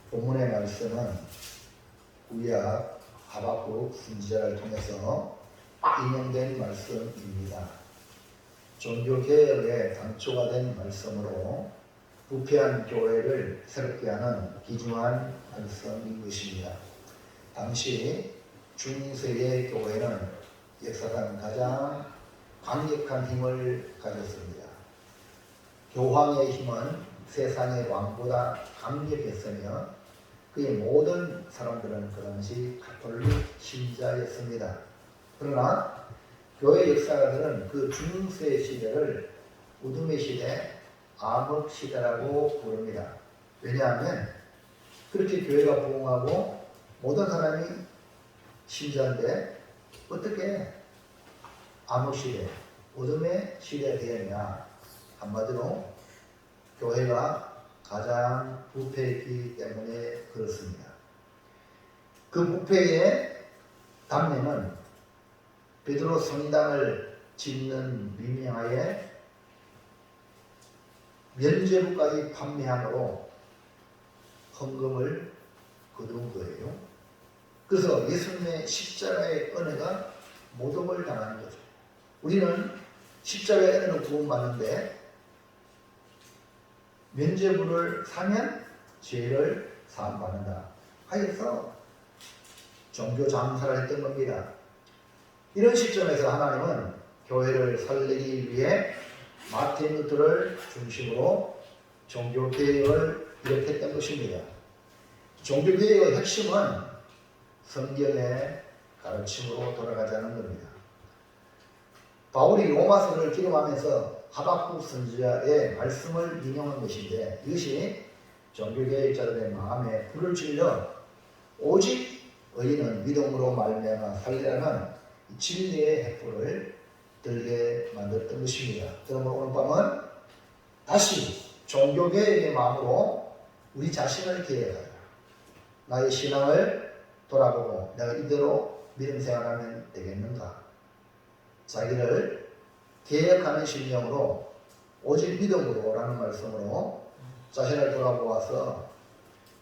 본문의 말씀은 구약 하박국 선지자를 통해서 인용된 말씀입니다. 종교개혁의 단초가 된 말씀으로 부패한 교회를 새롭게 하는 귀중한 말씀인 것입니다. 당시 중세의 교회는 역사상 가장 강력한 힘을 가졌습니다. 교황의 힘은 세상의 왕보다 강력했으며 그의 모든 사람들은 그 당시 가톨릭 신자였습니다. 그러나 교회 역사가들은 그 중세 시대를 어둠의 시대, 암흑 시대라고 부릅니다. 왜냐하면 그렇게 교회가 부흥하고 모든 사람이 신자인데 어떻게 암흑 시대, 어둠의 시대가 되었냐. 한마디로 교회가 가장 부패했기 때문에 그렇습니다. 그 부패의 단면은 베드로 성당을 짓는 미명하에 면죄부까지 판매함으로 헌금을 거둔 거예요. 그래서 예수님의 십자가의 은혜가 모독을 당하는 거죠. 우리는 십자가의 은혜로 구원받는데 면죄부를 사면 죄를 사함받는다 하여서 종교 장사를 했던 겁니다. 이런 시점에서 하나님은 교회를 살리기 위해 마틴 루터를 중심으로 종교개혁을 일으켰던 것입니다. 종교개혁의 핵심은 성경의 가르침으로 돌아가자는 겁니다. 바울이 로마서를 기록하면서 하박국 선지자의 말씀을 인용한 것인데 이것이 종교개혁자들의 마음에 불을 질러 오직 의인은 믿음으로 말미암아 살리라는 진리의 횃불을 들게 만들었던 것입니다. 그러므로 오늘 밤은 다시 종교개혁의 마음으로 우리 자신을 개혁하라. 나의 신앙을 돌아보고 내가 이대로 믿음 생활하면 되겠는가? 자기를 개혁하는 심령으로 오직 믿음으로 라는 말씀으로 자신을 돌아보아서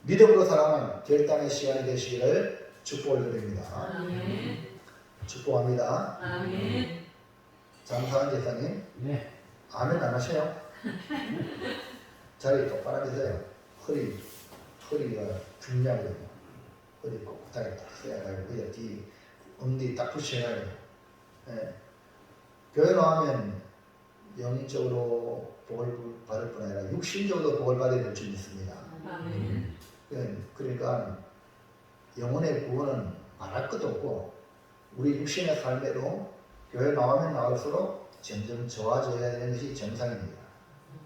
믿음으로 살아가는 결단의 시간이 되시기를 축복을 드립니다. 아멘. 축복합니다. 아멘. 장사한 제사님, 네. 아멘 안 하세요? 자리 똑바로 앉으세요. 허리가 중요하거든요. 허리 꼿꼿하게 딱 서야 하고 그냥 뒤 엉덩이 딱 붙여야 해요. 네. 교회 나오면 영적으로 복을 받을 뿐 아니라 육신적으로 복을 받을 줄 믿습니다. 아멘. 그러니까 영혼의 구원은 말할 것도 없고 우리 육신의 삶에도 교회 나오면 나올수록 점점 좋아져야 되는 것이 정상입니다.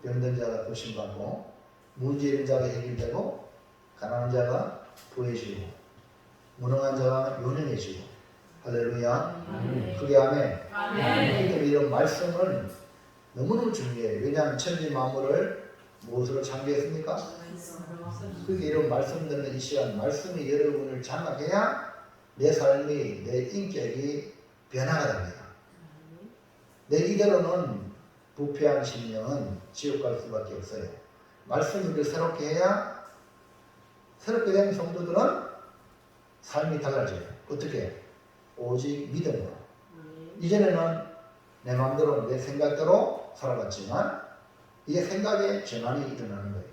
병든 자가 고침받고 문제 있는 자가 해결되고 가난한 자가 부해지고 무능한 자가 요령해지고 할렐루야. 그게 아멘. 이런 말씀은 너무너무 중요해요. 왜냐하면 천지 만물을 무엇으로 창조했습니까? 그게 이런 말씀 듣는 이 시간 말씀이 여러분을 장악해야 내 삶이 내 인격이 변화가 됩니다. 내 이대로는 부패한 심령은 지옥 갈 수밖에 없어요. 말씀을 새롭게 해야 새롭게 된 성도들은 삶이 달라져요. 어떻게? 오직 믿음으로. 이전에는 내 마음대로 내 생각대로 살아갔지만 이게 생각의 전환이 일어나는 거예요.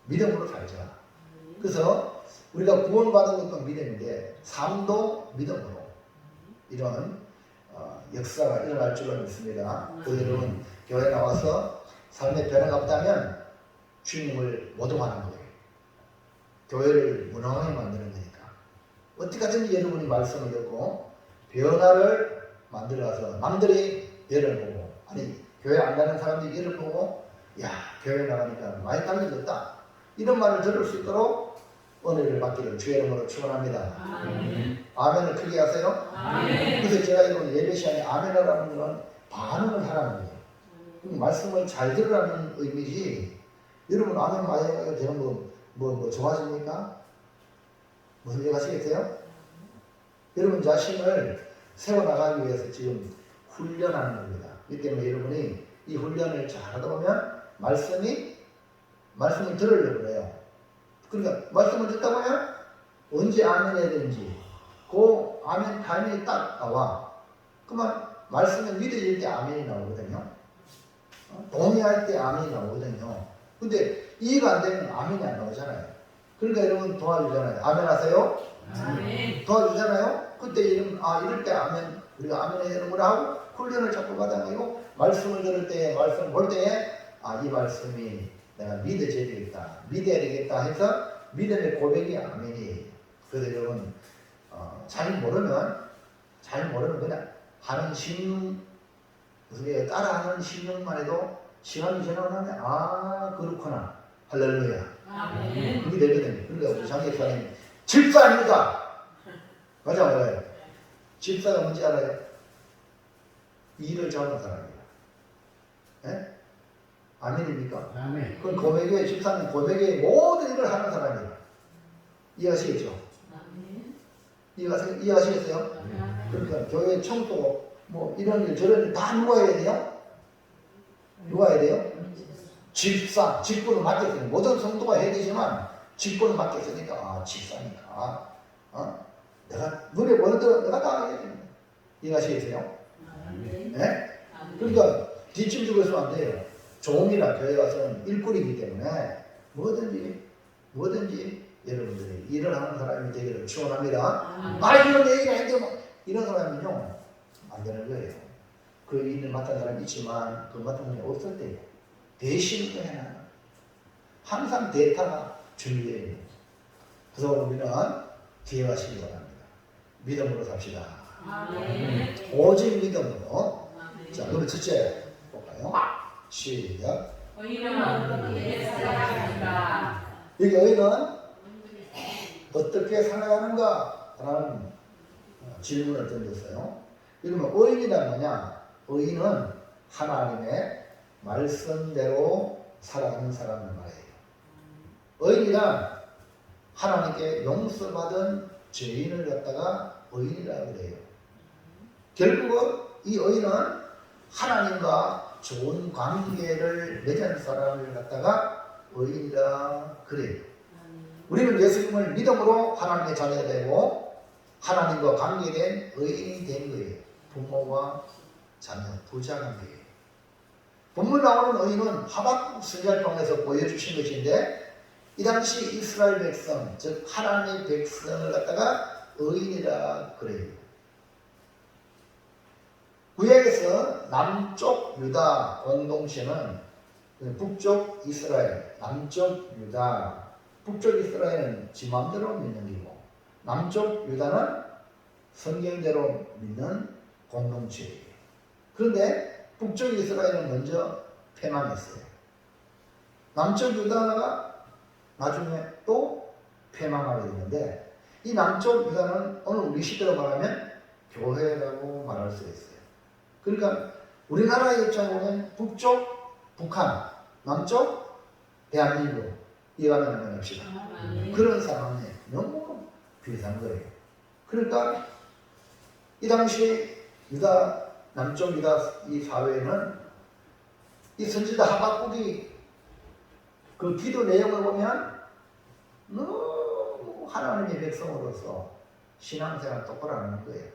믿음으로 살자. 그래서 우리가 구원받은 것도 믿음인데 삶도 믿음으로 이런 역사가 일어날 줄로 믿습니다. 여러분 교회 나와서 삶의 변화가 없다면 주님을 모독하는 거예요. 교회를 무능하게 만드는 거니까 어떻게 하든지 여러분이 말씀을 듣고 변화를 만들어서 남들이 예를 보고 아니 교회 안 가는 사람들이 예를 보고 야 교회 나가니까 많이 달라졌다 이런 말을 들을 수 있도록 은혜를 받기를 주의 이름으로 축원합니다. 아멘을 크게 하세요. 아멘. 그래서 제가 이런 예배 시간에 아멘이라는 것은 반응을 하라는 거예요. 말씀을 잘 들으라는 의미지 여러분 아멘 많이 하면 되는 뭐 좋아집니까? 무슨 얘기 하시겠어요? 여러분 자신을 세워나가기 위해서 지금 훈련하는 겁니다. 이 때문에 여러분이 이 훈련을 잘 하다 보면 말씀이 말씀을 들으려고 그래요. 그러니까 말씀을 듣다 보면 언제 아멘 해야 되는지 그 아멘 타이밍이 딱 나와. 그러면 말씀을 믿어질 때 아멘이 나오거든요. 동의할 때 아멘이 나오거든요. 근데 이해가 안 되면 아멘이 안 나오잖아요. 그러니까 여러분 도와주잖아요. 아멘 하세요? 아멘. 도와주잖아요. 그때 이럴 때 아멘, 우리가 아멘 해야 되는구나 하고 훈련을 자꾸 받아가지고 말씀을 들을 때, 말씀을 볼 때에 이 말씀이 내가 믿어져야 되겠다, 믿어야 되겠다 해서 믿음의 고백이 아멘이에요. 그래서 여러분 잘 모르면 그냥 하는 신용, 우리가 따라하는 신용만 해도 시간이 지나고 나면 그렇구나, 할렐루야, 아멘. 그게 되거든요. 그러니까 우리 장교사님 집사입니다. 맞아, 맞아요. 집사가 뭔지 알아요? 일을 잘하는 사람이에요. 예? 아멘입니까? 아멘. 그건 고백의 집사는 고백의 모든 일을 하는 사람이에요. 이해하시겠죠? 아멘. 이해하시겠어요? 아멘. 그러니까 교회 청소 뭐 이런 일 저런 일 다 누가 해야 돼요? 누가 해야 돼요? 집사, 직분을 맡겼으니 모든 성도가 해야 되지만 직분을 맡겼으니까 집사니까 내가 눈에 보는 대로 내가 다 하게 됩니다. 이해하시겠어요? 아멘. 네? 그러니까 뒷짐 주고 있으면 안 돼요. 종이나 교회 가서는 일꾼이기 때문에 뭐든지 여러분들이 일을 하는 사람이 되기를 축원합니다. 이건 내 일이 아닌데 뭐 이런 사람은요 안 되는 거예요. 그 일을 맡은 사람이 있지만 그 맡은 사람이 없을 때 대신을 해야 항상 대타가 중요해요. 그래서 우리는 기회하시기 바랍니다. 믿음으로 삽시다. 아멘. 오직 믿음으로. 아멘. 자, 그러면 첫째 볼까요? 시작. 의인은 어떻게 살아갑니까? 여기 의인은 어떻게 살아가는가? 라는 질문을 던졌어요. 그러면 의인이란 뭐냐? 의인은 하나님의 말씀대로 살아가는 사람을 말해요. 의인이란 하나님께 용서받은 죄인을 갖다가 의인이라고 그래요. 결국은 이 의인은 하나님과 좋은 관계를 맺은 사람을 갖다가 의인이라 그래요. 우리는 예수님을 믿음으로 하나님의 자녀가 되고 하나님과 관계된 의인이 된 거예요. 부모와 자녀, 부자 관계예요. 본문 나오는 의인은 하박국 선지자를 통해서 보여주신 것인데 이 당시 이스라엘 백성, 즉 하나님의 백성을 갖다가 의인이라 그래요. 구약에서 남쪽 유다 공동체는 북쪽 이스라엘, 남쪽 유다, 북쪽 이스라엘은 지 맘대로 믿는 기고 남쪽 유다는 성경대로 믿는 공동체예요. 그런데 북쪽 이스라엘은 먼저 패망했어요. 남쪽 유다가 나중에 또 패망하게 되는데 이 남쪽 유다는 오늘 우리 시대로 말하면 교회라고 말할 수 있어요. 그러니까 우리나라의 입장으로 보면 북쪽 북한, 남쪽 대한민국 이해가면 한번 합시다. 그런 상황에 너무 비슷한 거예요. 그러니까 이 당시 유다, 남쪽 유다 이 사회는 이 선지자 하박국이 그 기도 내용을 보면 너무 하나님의 백성으로서 신앙생활 똑바로 하는 거예요.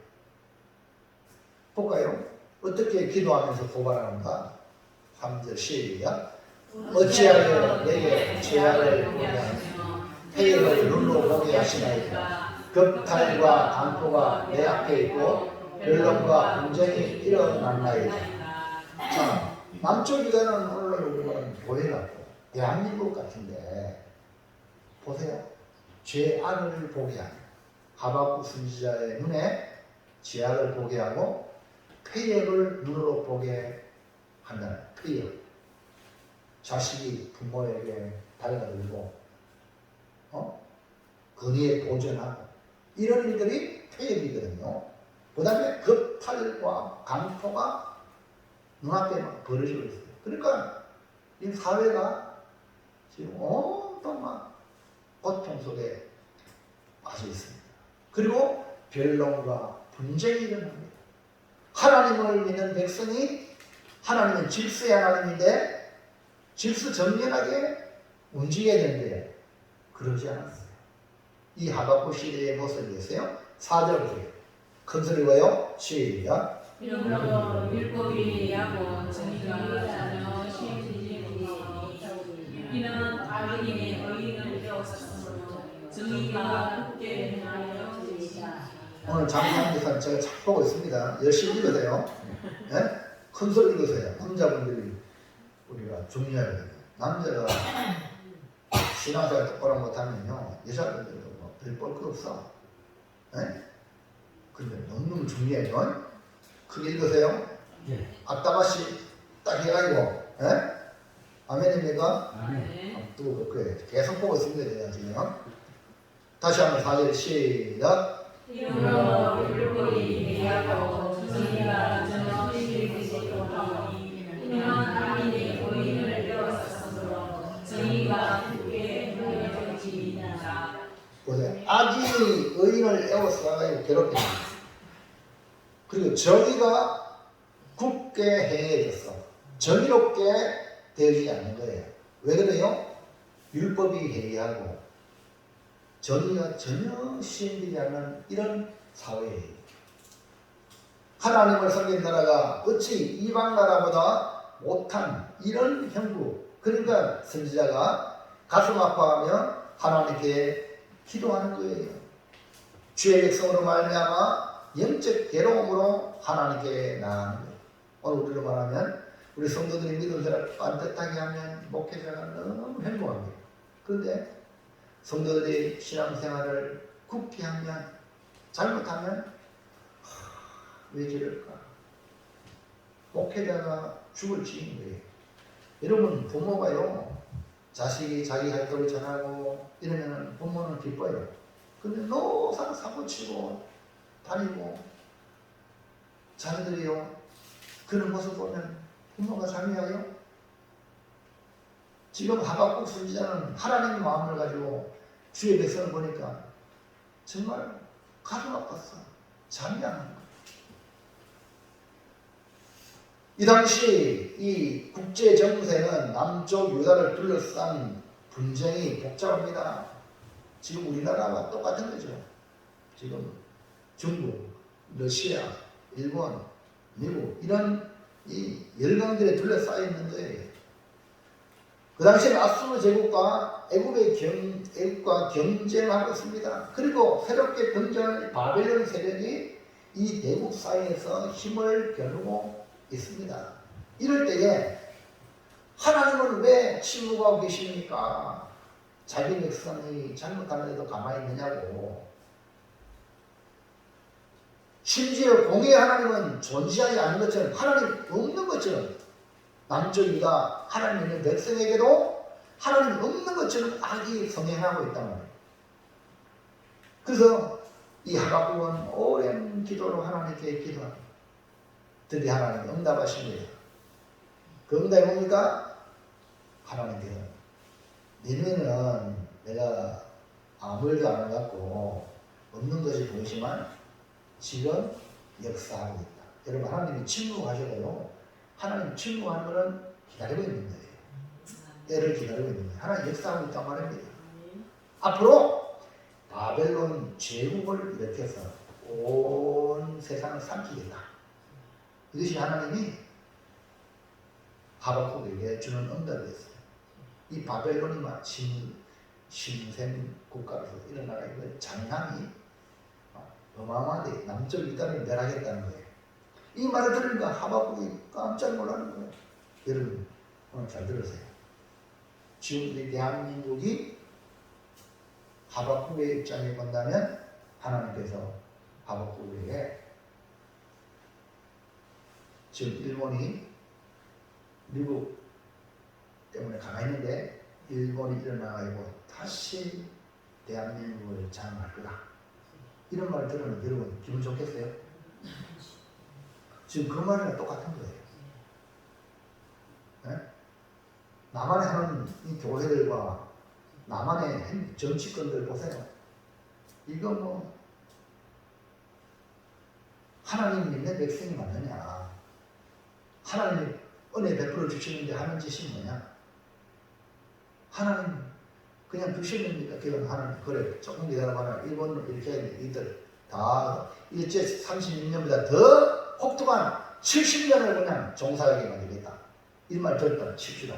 볼까요? 어떻게 기도하면서 고발하는가? 3절 시작. 어찌하여 내게 죄악을 보게 하시며 태일을 눈으로 보게 하시나이까. 겁탈과 강포가 내 앞에 있고 변론과 분쟁이 일어났나이다. 자, 남쪽 유다는 오늘 우리는 교회 같고 대한민국 같은데 보세요. 죄악을 보게 하는 하박국 선지자의 눈에 죄악을 보게 하고 폐역을 눈으로 보게 한다는 폐역. 자식이 부모에게 달려들고 건의에 도전하고 이런 일들이 폐역이거든요. 그 다음에 겁탈과 강포가 눈앞에 막 벌어지고 있어요. 그러니까 이 사회가 지금 온통 막 고통 속에 빠져 있습니다. 그리고 변론과 분쟁이 일어납니다. 하나님을 믿는 백성이 하나님은 질서의 하나님인데 질서 정연하게 움직여야 되는데 그러지 않았어요. 이 하박국 시대의 모습이 있어요. 4절 보세요. 큰 소리로요. 시작. 이러므로 율법이 하고 정의가 자녀 시행되지 이는 악인의 의인을 배웠으므로 정의가 굳게 행하여 되리이다. 오늘 장사한 기사 제가 잘 보고 있습니다. 열심히 읽으세요. 네? 큰 소리 읽으세요. 남자분들이 우리가 중요해야 돼요. 남자가 신앙생활 똑바로 못하면요 여자분들도 뭐별볼거 없어. 네? 근데 너무너무 중요해요. 크게 읽으세요. 예. 아따마시 딱 해가지고, 예? 아멘입니까? 아멘. 또 그래 계속 보고 있습니다. 제가 지금. 다시 한번 4절 시작. 이러므로 율법이 하고 정의가 자녀 시행되지 이는 악인의 의인을 배웠으므로 정의가 굳게 행하여 되리이다. 보세요. 악인이 의인을 애워싸가지고 괴롭힙니다. 그리고 정의가 굳게 행해졌어. 정의롭게 되지 않는 거예요. 왜 그래요? 율법이 해이하고 정의가 전혀 시행되지 않는 이런 사회예요. 하나님을 섬긴 나라가 어찌 이방 나라보다 못한 이런 형국. 그러니까 선지자가 가슴 아파하며 하나님께 기도하는 거예요. 주의 백성으로 말미암아 영적 괴로움으로 하나님께 나아가는 거예요. 오늘 우리로 말하면 우리 성도들이 믿음생활을 반듯하게 하면 목회자가 너무 행복한 거예요. 그런데 성도들이 신앙생활을 굳게 하면 잘못하면 왜 저럴까? 목회자가 죽을 지인 거예요. 여러분 부모가요 자식이 자기 할 것을 전하고 이러면 부모는 기뻐요. 근데 노상 사고치고 다니고 자녀들이요 그런 모습 보면 부모가 자미하여 지금 하박국 선지자는 하나님의 마음을 가지고 주의 백성을 보니까 정말 가슴 아팠어. 자미하는 거예요. 이 당시 이 국제 정세는 남쪽 유다를 둘러싼 분쟁이 복잡합니다. 지금 우리나라와 똑같은 거죠. 지금 중국, 러시아, 일본, 미국 이런 이 열강들에 둘러싸여 있는 거예요. 그 당시에 아수르 제국과 애국과 경쟁하고 있습니다. 그리고 새롭게 등장한 바벨론 세력이 이 대국 사이에서 힘을 겨누고 있습니다. 이럴 때에 하나님은 왜 침묵하고 계십니까? 자기 백성이 잘못하는데도 가만히 있느냐고. 심지어 공의 하나님은 존재하지 않는 것처럼 하나님 없는 것처럼 남쪽 유다 하나님 있는 백성에게도 하나님 없는 것처럼 악이 성행하고 있단 말이에요. 그래서 이 하박국은 오랜 기도로 하나님께 기도합니다. 드디어 하나님이 응답하신 거예요. 그 응답이 뭡니까? 하나님께서 니네는 내가 아무 일도 안 해갖고 없는 것이 보이지만 지금 역사하고 있다. 여러분 하나님이 침묵하셔도요. 하나님 침묵하는 것은 기다리고 있는 거예요. 때를 기다리고 있는 거예요. 하나님 역사하고 있단 말입니다. 앞으로 바벨론 제국을 일으켜서 온 세상을 삼키겠다. 이것이 하나님이 하박국에게 주는 응답이었어요. 이 바벨론이 막 신생 국가로서 일어나가 이거 장난이 어마어마하게 남쪽 유다를 멸하겠다는 거예요. 이 말을 들으니까 하박국이 깜짝 놀라는 거예요. 여러분 오늘 잘 들으세요. 지금 이 대한민국이 하박국의 입장에 본다면 하나님께서 하박국에게 지금 일본이 미국 때문에 가만히 있는데 일본이 일어나가지고 다시 대한민국을 장악할 거다. 이런 말을 들으면 여러분 기분 좋겠어요? 지금 그 말이랑 똑같은 거예요. 네? 남한에 하는 이 교회들과 남한의 정치권들 보세요. 이거 뭐 하나님 믿는 백성이 맞느냐? 하나님이 은혜 베풀어 주시는데 하는 짓이 뭐냐? 하나님 그냥 두시옵니까? 그건 하나님 그래 조금 기다려봐라. 일본으로 이렇게 해야 돼. 이들 다 이제 36년보다 더 혹독한 70년을 그냥 종사하게 만들겠다. 이 말 들었다 칩시다.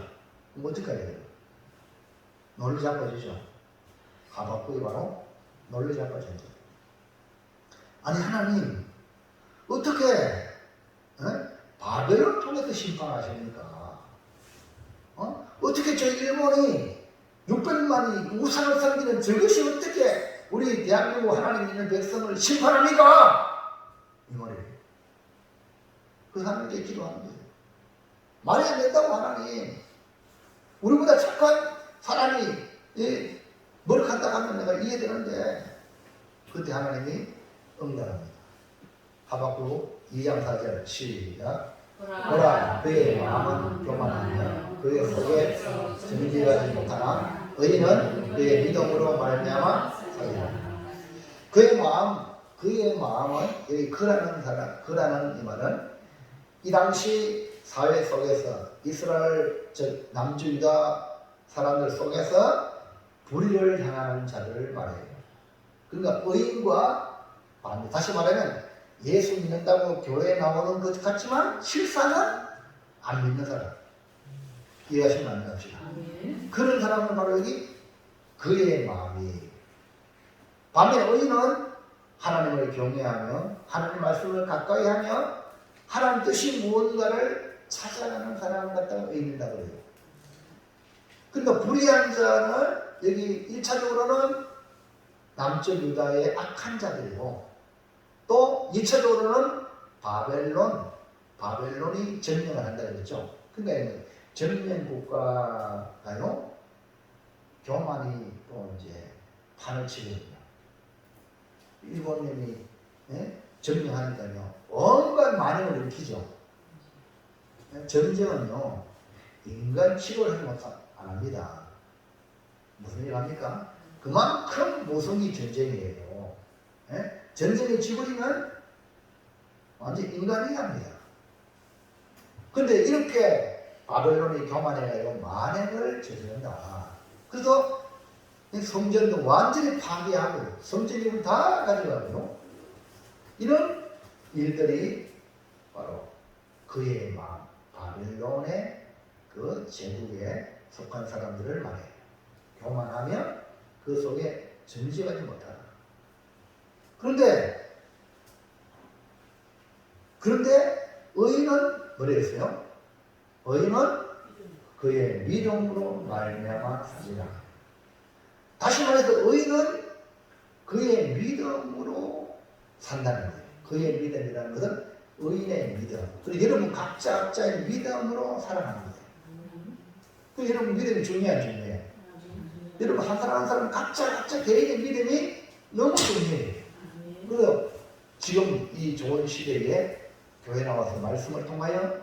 그럼 어떻게 해야 돼요? 논리 잡아주죠. 하박국이 바로 논리 잡아주죠. 아니 하나님 어떻게 바벨론 통해서 심판하십니까? 어떻게 저 일본이 600만이 우상을 섬기는 저것이 어떻게 우리 대한민국 하나님 있는 백성을 심판합니까? 이 말이에요. 그 하나님께 기도하는 거예요. 말이 안 된다고 하나님. 우리보다 착한 사람이 머리칸다 하면 내가 이해되는데 그때 하나님이 응답합니다. 하박국 2장 4절 시작. 보라 그의 마음은 교만하며 그의 속에 정직하지 못하나 의인은 그의 믿음으로 말미암아 살리라. 그의 마음은 여기 그라는 사람, 그라는 이 말은 이 당시 사회 속에서 이스라엘 즉 남주유다 사람들 속에서 불의를 향하는 자들을 말해요. 그러니까 의인과 반대. 다시 말하면 예수 믿는다고 교회에 나오는 것 같지만 실상은 안 믿는 사람. 이해하시면 안 됩니다. 그런 사람은 바로 여기 그의 마음이. 반면 의인은 하나님을 경외하며 하나님 말씀을 가까이 하며 하나님 뜻이 무언가를 찾아가는 사람 같다고 의인이라고 그래요. 그러니까 불의한 자는 여기 1차적으로는 남쪽 유다의 악한 자들이고 또 2차적으로는 바벨론이 점령을 한다 그랬죠. 그러니까 점령 국가가요 교만이 또 이제 판을 치거든요. 일본님이 점령하니까요 온갖 만행을 일으키죠. 전쟁은요 인간 치료를 하지 못 안 합니다. 무슨 일 합니까? 그만큼 모성이 전쟁이에요. 전쟁에 지구리면 완전 인간이 합니다. 그런데 이렇게 바벨론이 교만해가지고 만행을 저지른다. 그래서 성전도 완전히 파괴하고 성전을 다 가져가고요. 이런 일들이 바로 그의 마음, 바벨론의 그 제국에 속한 사람들을 말해요. 교만하며 그 속에 정직하지 못하다. 그런데 의인은 뭐랬어요? 의인은 그의 믿음으로 말미암아 살리라. 다시 말해서 의인은 그의 믿음으로 산다는 거예요. 그의 믿음이라는 것은 의인의 믿음. 그리고 여러분 각자의 믿음으로 살아가는 거예요. 그 여러분 믿음이 중요해요. 여러분 한 사람 각자 개인의 믿음이 너무 중요해요. 그래서 지금 이 좋은 시대에 교회 나와서 말씀을 통하여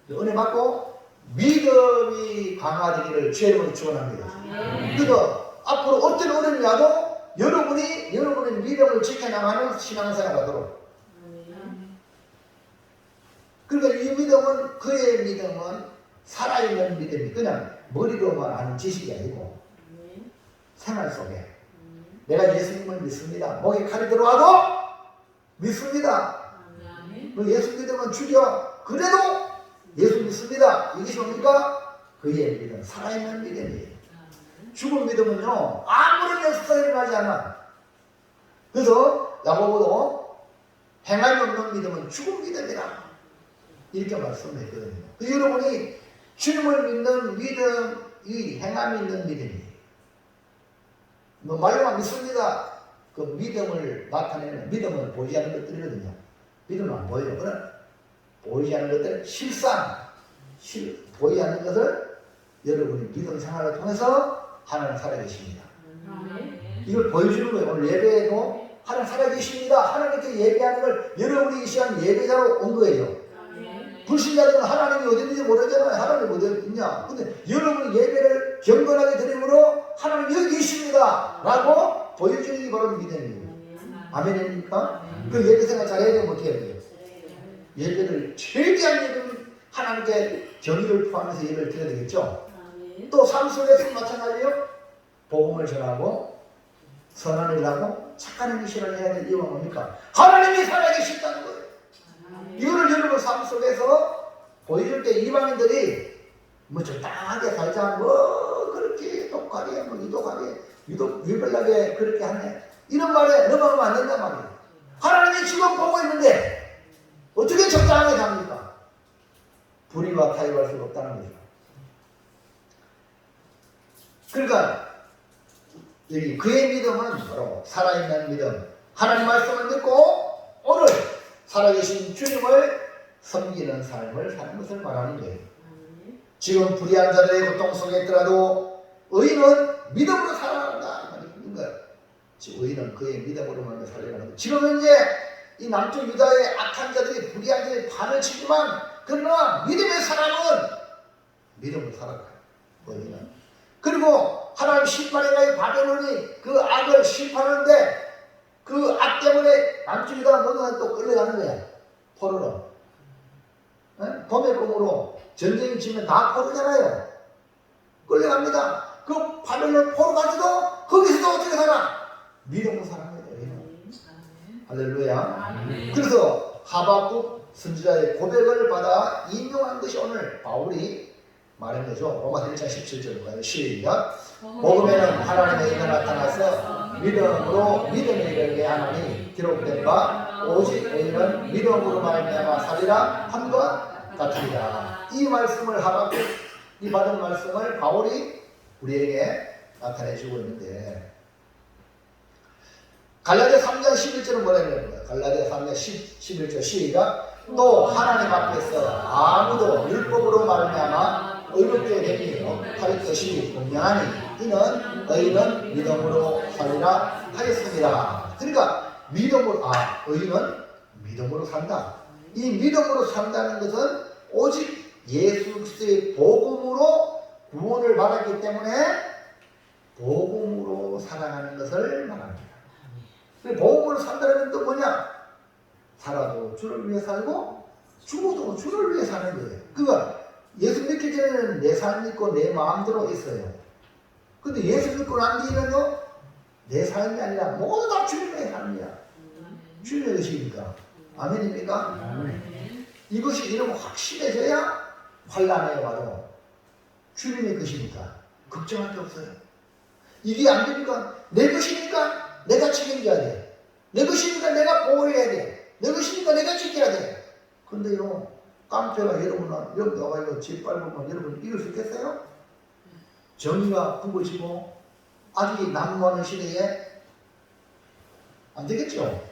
은혜 받고 믿음이 강화되기를 주의 이름으로 축원합니다. 그래서 앞으로 어떤 어려움이 와도 여러분의 믿음을 지켜나가는 신앙생활 하도록. 그러니까 이 믿음은 그의 믿음은 살아있는 믿음이 그냥 머리로만 하는 지식이 아니고 생활 속에 내가 예수님을 믿습니다. 목에 칼이 들어와도 믿습니다. 예수 믿으면 죽여. 그래도 예수 믿습니다. 이것이 뭡니까? 그의 믿음, 살아있는 믿음이에요. 죽은 믿음은요 아무런 역사가 일어나지 않아. 그래서 야고보도 행함이 없는 믿음은 죽은 믿음이라 이렇게 말씀했거든요. 여러분이 주님을 믿는 믿음이 행함이 있는 믿음이에요. 말로만 믿습니다. 그 믿음을 나타내는 믿음은 보이지 않는 것들이거든요. 믿음은 안 보여요. 그러나 보이지 않는 것들 보이지 않는 것을 여러분이 믿음 생활을 통해서 하나님 살아계십니다. 이걸 보여주는 거예요. 오늘 예배에도 하나님 살아계십니다. 하나님께 예배하는 걸 여러분이 이 시간 예배자로 온 거예요. 불신자들은 하나님이 어디 있는지 모르잖아요. 하나님이 어디 있냐. 근데 여러분이 예배를 경건하게 드림으로 하나님 여기 계십니다 라고 보여주는 게 바로 믿음이에요. 아멘입니까? 그 예배 생활 잘해야 되면 어떻게 해야 돼요? 예배를 최대한 하나님께 경의를 포함해서 예배를 드려야 되겠죠. 또 삶 속에서는 마찬가지예요. 복음을 전하고 선한 일하고 착한 행실을 해야 될 이유가 뭡니까? 하나님이 살아계신다는 거예요. 이거를 여러분 삶 속에서 보여줄 때 이방인들이 뭐 적당하게 살자, 뭐 그렇게 독하게, 뭐 유별나게 그렇게 하네, 이런 말에 넘어가면 안 된단 말이에요. 하나님이 지금 보고 있는데 어떻게 적당하게 삽니까? 불의와 타협할 수가 없다는 거죠. 그러니까 여기 그의 믿음은 바로 살아있는 믿음, 하나님 말씀을 듣고 오늘 살아계신 주님을 섬기는 삶을 사는 것을 말하는 거예요. 지금 불의한 자들의 고통 속에 있더라도 의인은 믿음으로 살아간다 이 말이 있는 거예요. 지금 의인은 그의 믿음으로만 살아가는 거예요. 지금 현재 이 남쪽 유다의 악한 자들이, 불의한 자들이 반을 치지만 그러나 믿음의 사람은 믿음으로 살아가요. 의인은. 그리고 하나님 심판에 가요. 바벨론이 그 악을 심판하는데 그 악 때문에 남쪽 유다가 너는 또 끌려가는 거야. 포로로. 봄의 꿈으로 전쟁이 치면 다 포로잖아요. 끌려갑니다. 그 바벨론 포로 가서도 거기서도 어떻게 살아? 믿음으로 사는 거예요. 할렐루야. 그래서 하박국 선지자의 고백을 받아 인용한 것이 오늘 바울이 말한 거죠. 로마서 1장 17절로 가요. 시작. 복음에는 하나님의 의가 나타나서 믿음으로 믿음에 이르게 하나니 기록된 바 오직 의인은 믿음으로 말미암아 살리라 함과 같으리라. 이 말씀을 하박국, 이 받은 말씀을 바울이 우리에게 나타내 주고 있는데, 갈라디아 3장 11절은 뭐라 그러는 거예요? 갈라디아 3장 11절 시작. 또 하나님 앞에서 아무도 율법으로 말미암아 의롭게 되니 할 것이 분명하니 이는 의인은 믿음으로 살리라 하였습니다. 그러니까 믿음으로, 의인은 믿음으로 산다. 이 믿음으로 산다는 것은 오직 예수 그리스도의 복음으로 구원을 받았기 때문에 복음으로 살아가는 것을 말합니다. 복음으로 산다는 건 뭐냐? 살아도 주를 위해 살고 죽어도 주를 위해 사는 거예요. 그러니까 예수 믿기 전에는 내 삶 믿고 내 마음대로 있어요. 근데 예수 믿고 난 뒤에는요, 내 삶이 아니라 모두 다 주님의 삶이야. 주님의 것이니까. 아멘입니까? 이것이 이러면 확실해져야 환란에 와도 주님의 것이니까 걱정할 게 없어요. 이게 안 되니까 내 것이니까 내가 책임져야 돼. 내 것이니까 내가 보호해야 돼. 내 것이니까 내가 지켜야 돼. 근데요, 깡패가 여러분 여기 와가지고 집 밟으면 여러분 이길 수 있겠어요? 정의가 굵어지고 아직 난무하는 시대에 안 되겠죠?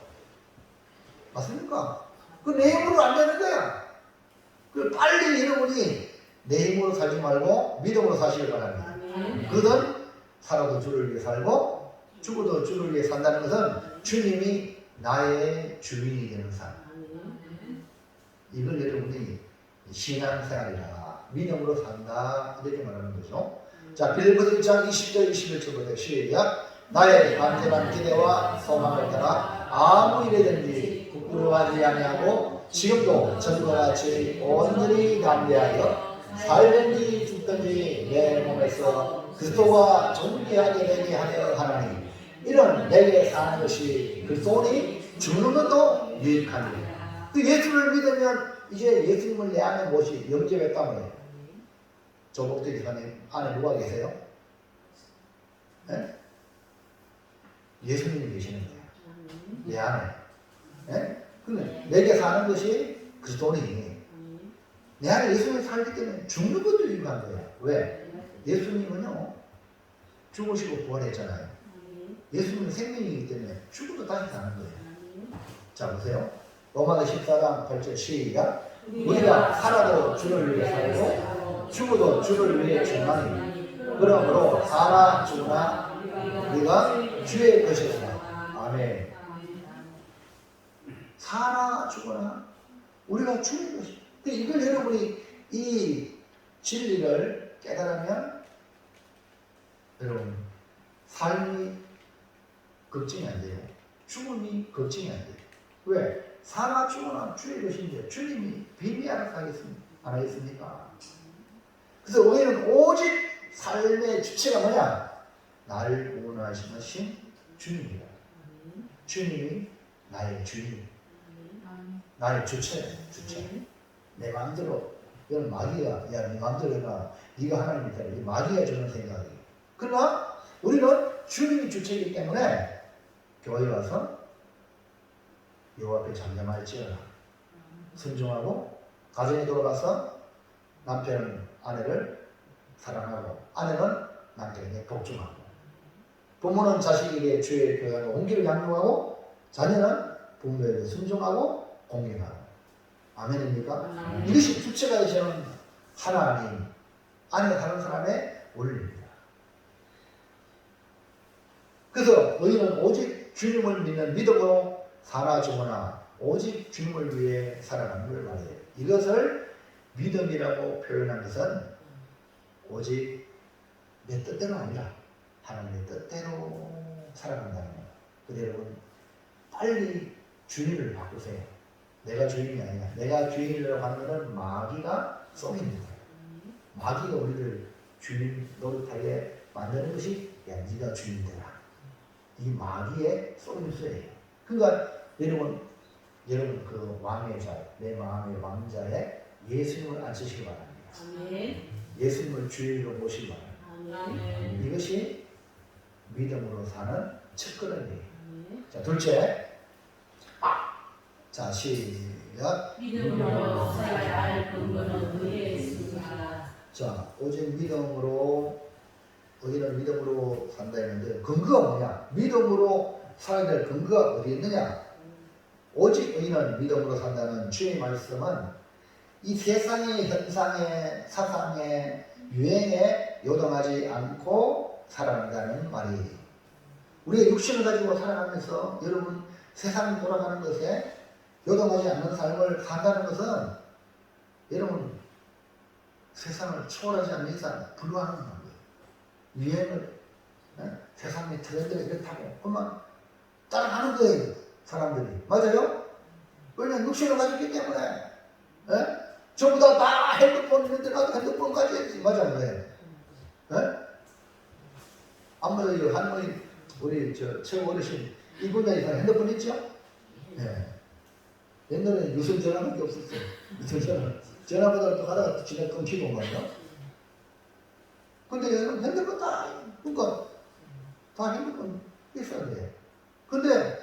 맞습니까? 그 내 힘으로 안 되는 거야. 그 빨리 여러분이 내 힘으로 살지 말고 믿음으로 사시길 바랍니다. 그것은 살아도 주를 위해 살고 죽어도 주를 위해 산다는 것은 주님이 나의 주인이 되는 삶. 이걸 여러분이 신앙생활이라 믿음으로 산다 이렇게 말하는 거죠. 자, 빌립보서 1장 20절 21절부터 시작. 나의 간절한 기대와 소망을 따라 아무 일이든지 부끄러워하지 아니하고 지금도 전과 같이 온전히 담대하여 살든지 죽든지 내 몸에서 그리스도와 존귀하게 되게 하려 하나니 이런 내게 사는 것이 그리스도니 죽는 것도 유익하니. 그 예수를 믿으면 이제 예수님을 내 안에 모시 영접했단 말이에요. 조복대 기사님 안에 누가 계세요? 네? 예수님이 계시는 거예요. 내 안에. 네? 근데 내게 사는 것이 그리스도니 내 안에 예수님이 살기 때문에 죽는 것도 유익한 거예요. 왜? 예수님은요 죽으시고 부활했잖아요. 예수님은 생명이기 때문에 죽어도 다시 사는 거예요. 자, 보세요. 로마서 14장 8절 시작. 우리가 살아도 주를 위해 살고 죽어도 주를 위해 죽나니 그러므로 사나 죽으나 우리가 주의 것이다. 아멘. 사나 죽으나 우리가 주의 것이다. 이걸 여러분이 이 진리를 깨달으면 여러분 삶이 걱정이 안 돼요. 죽음이 걱정이 안 돼요. 왜? 사나 죽으나 주의 것인데 주님이 비밀 알아서 하겠습니까? 그래서 의인은 오직 삶의 주체가 뭐냐? 나를 구원하시는 주님이다. 주님이 나의 주인, 나의 주체. 내 마음대로, 이건 마귀가, 야, 네 마음대로 해라. 네가 하나님이다. 이 마귀가 주는 생각이. 그러나 우리는 주님이 주체이기 때문에 교회 와서 여호와 앞에 잠잠할지어라. 순종하고 가정에 돌아가서 남편은 아내를 사랑하고 아내는 남편에게 복종하고 부모는 자식에게 주의 교양과 온기를 양육하고 자녀는 부모에게 순종하고 공경하고. 아멘입니까? 이것이 주체가 되시는 하나님, 아내가 다른 사람의 원리입니다. 그래서 너희는 오직 주님을 믿는 믿음으로 사나 죽거나 오직 주님을 위해 살아가는 걸 말해요. 이것을 믿음이라고 표현한 것은 오직 내 뜻대로 아니라 하나님의 뜻대로 살아간다는 거예요. 그래서 여러분 빨리 주인을 바꾸세요. 내가 주인이 아니라 내가 주인이라고 하는 것은 마귀가 쏘입니다. 마귀가 우리를 주인 노릇하게 만드는 것이 야 네가 주인 되라. 이 마귀의 쏘임수예요. 그러니까 여러분 그 왕의 자, 내 마음의 왕자에 예수님을 앉히시기 바랍니다. 예수님을 주인으로 모시기 바랍니다. 이것이 믿음으로 사는 첫걸음이에요. 자, 둘째. 자, 시작. 믿음으로 살아야 할 근거는 의에 있습니다. 자, 오직 믿음으로, 우리는 믿음으로 산다 했는데 근거가 뭐냐? 믿음으로 살아야 될 근거가 어디 있느냐? 오직 의인은 믿음으로 산다는 주의 말씀은 이 세상의 현상에, 사상에, 유행에 요동하지 않고 살아간다는 말이에요. 우리가 육신을 가지고 살아가면서 여러분 세상이 돌아가는 것에 요동하지 않는 삶을 산다는 것은 여러분 세상을 초월하지 않는 이상 불가능한 거예요. 유행을, 세상의 트렌드가 이렇다고 그러면 따라가는 거예요. 사람들이. 맞아요? 왜냐면 육신을 가졌기 때문에. 전부 다 핸드폰 있는데 나도 핸드폰 가져야지. 맞아요. 안 맞아요. 할머니, 우리 최고 어르신 이분야 이상 핸드폰 있죠? 옛날에는 유선 전화밖에 없었어요. 유선 전화. 전화보다 또 하다가 지나 끊기고 말이야. 근데 얘는 핸드폰 그러니까 다 핸드폰 있어야 돼. 근데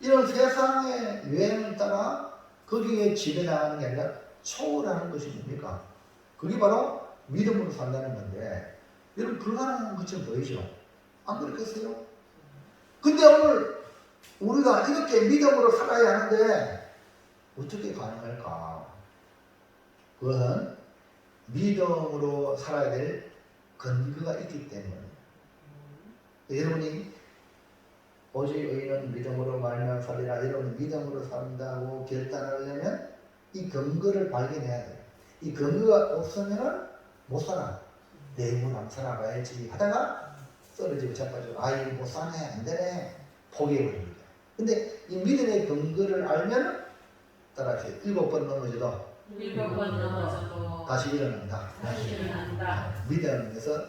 이런 세상의 유행을 따라 거기에 지배당하는 게 아니라 초월하는 것이 뭡니까? 그게 바로 믿음으로 산다는 건데 여러분 불가능한 것처럼 보이죠? 안 그렇겠어요? 근데 오늘 우리가 이렇게 믿음으로 살아야 하는데 어떻게 가능할까? 그것은 믿음으로 살아야 될 근거가 있기 때문에 여러분이 오직 의인은 믿음으로 말미암아 살리라. 여러분이 믿음으로 산다고 결단하려면 이 근거를 발견해야 돼요. 이 근거가 없으면 못 살아. 내일은 안 살아가야지 하다가 떨어지고 자빠지고 이거 못 사네 안 되네 포기해버립니다. 근데 이 믿음의 근거를 알면 따라서 7번 넘어져도 7번 넘어져도 다시 일어난다. 다시 일어난다. 믿음에서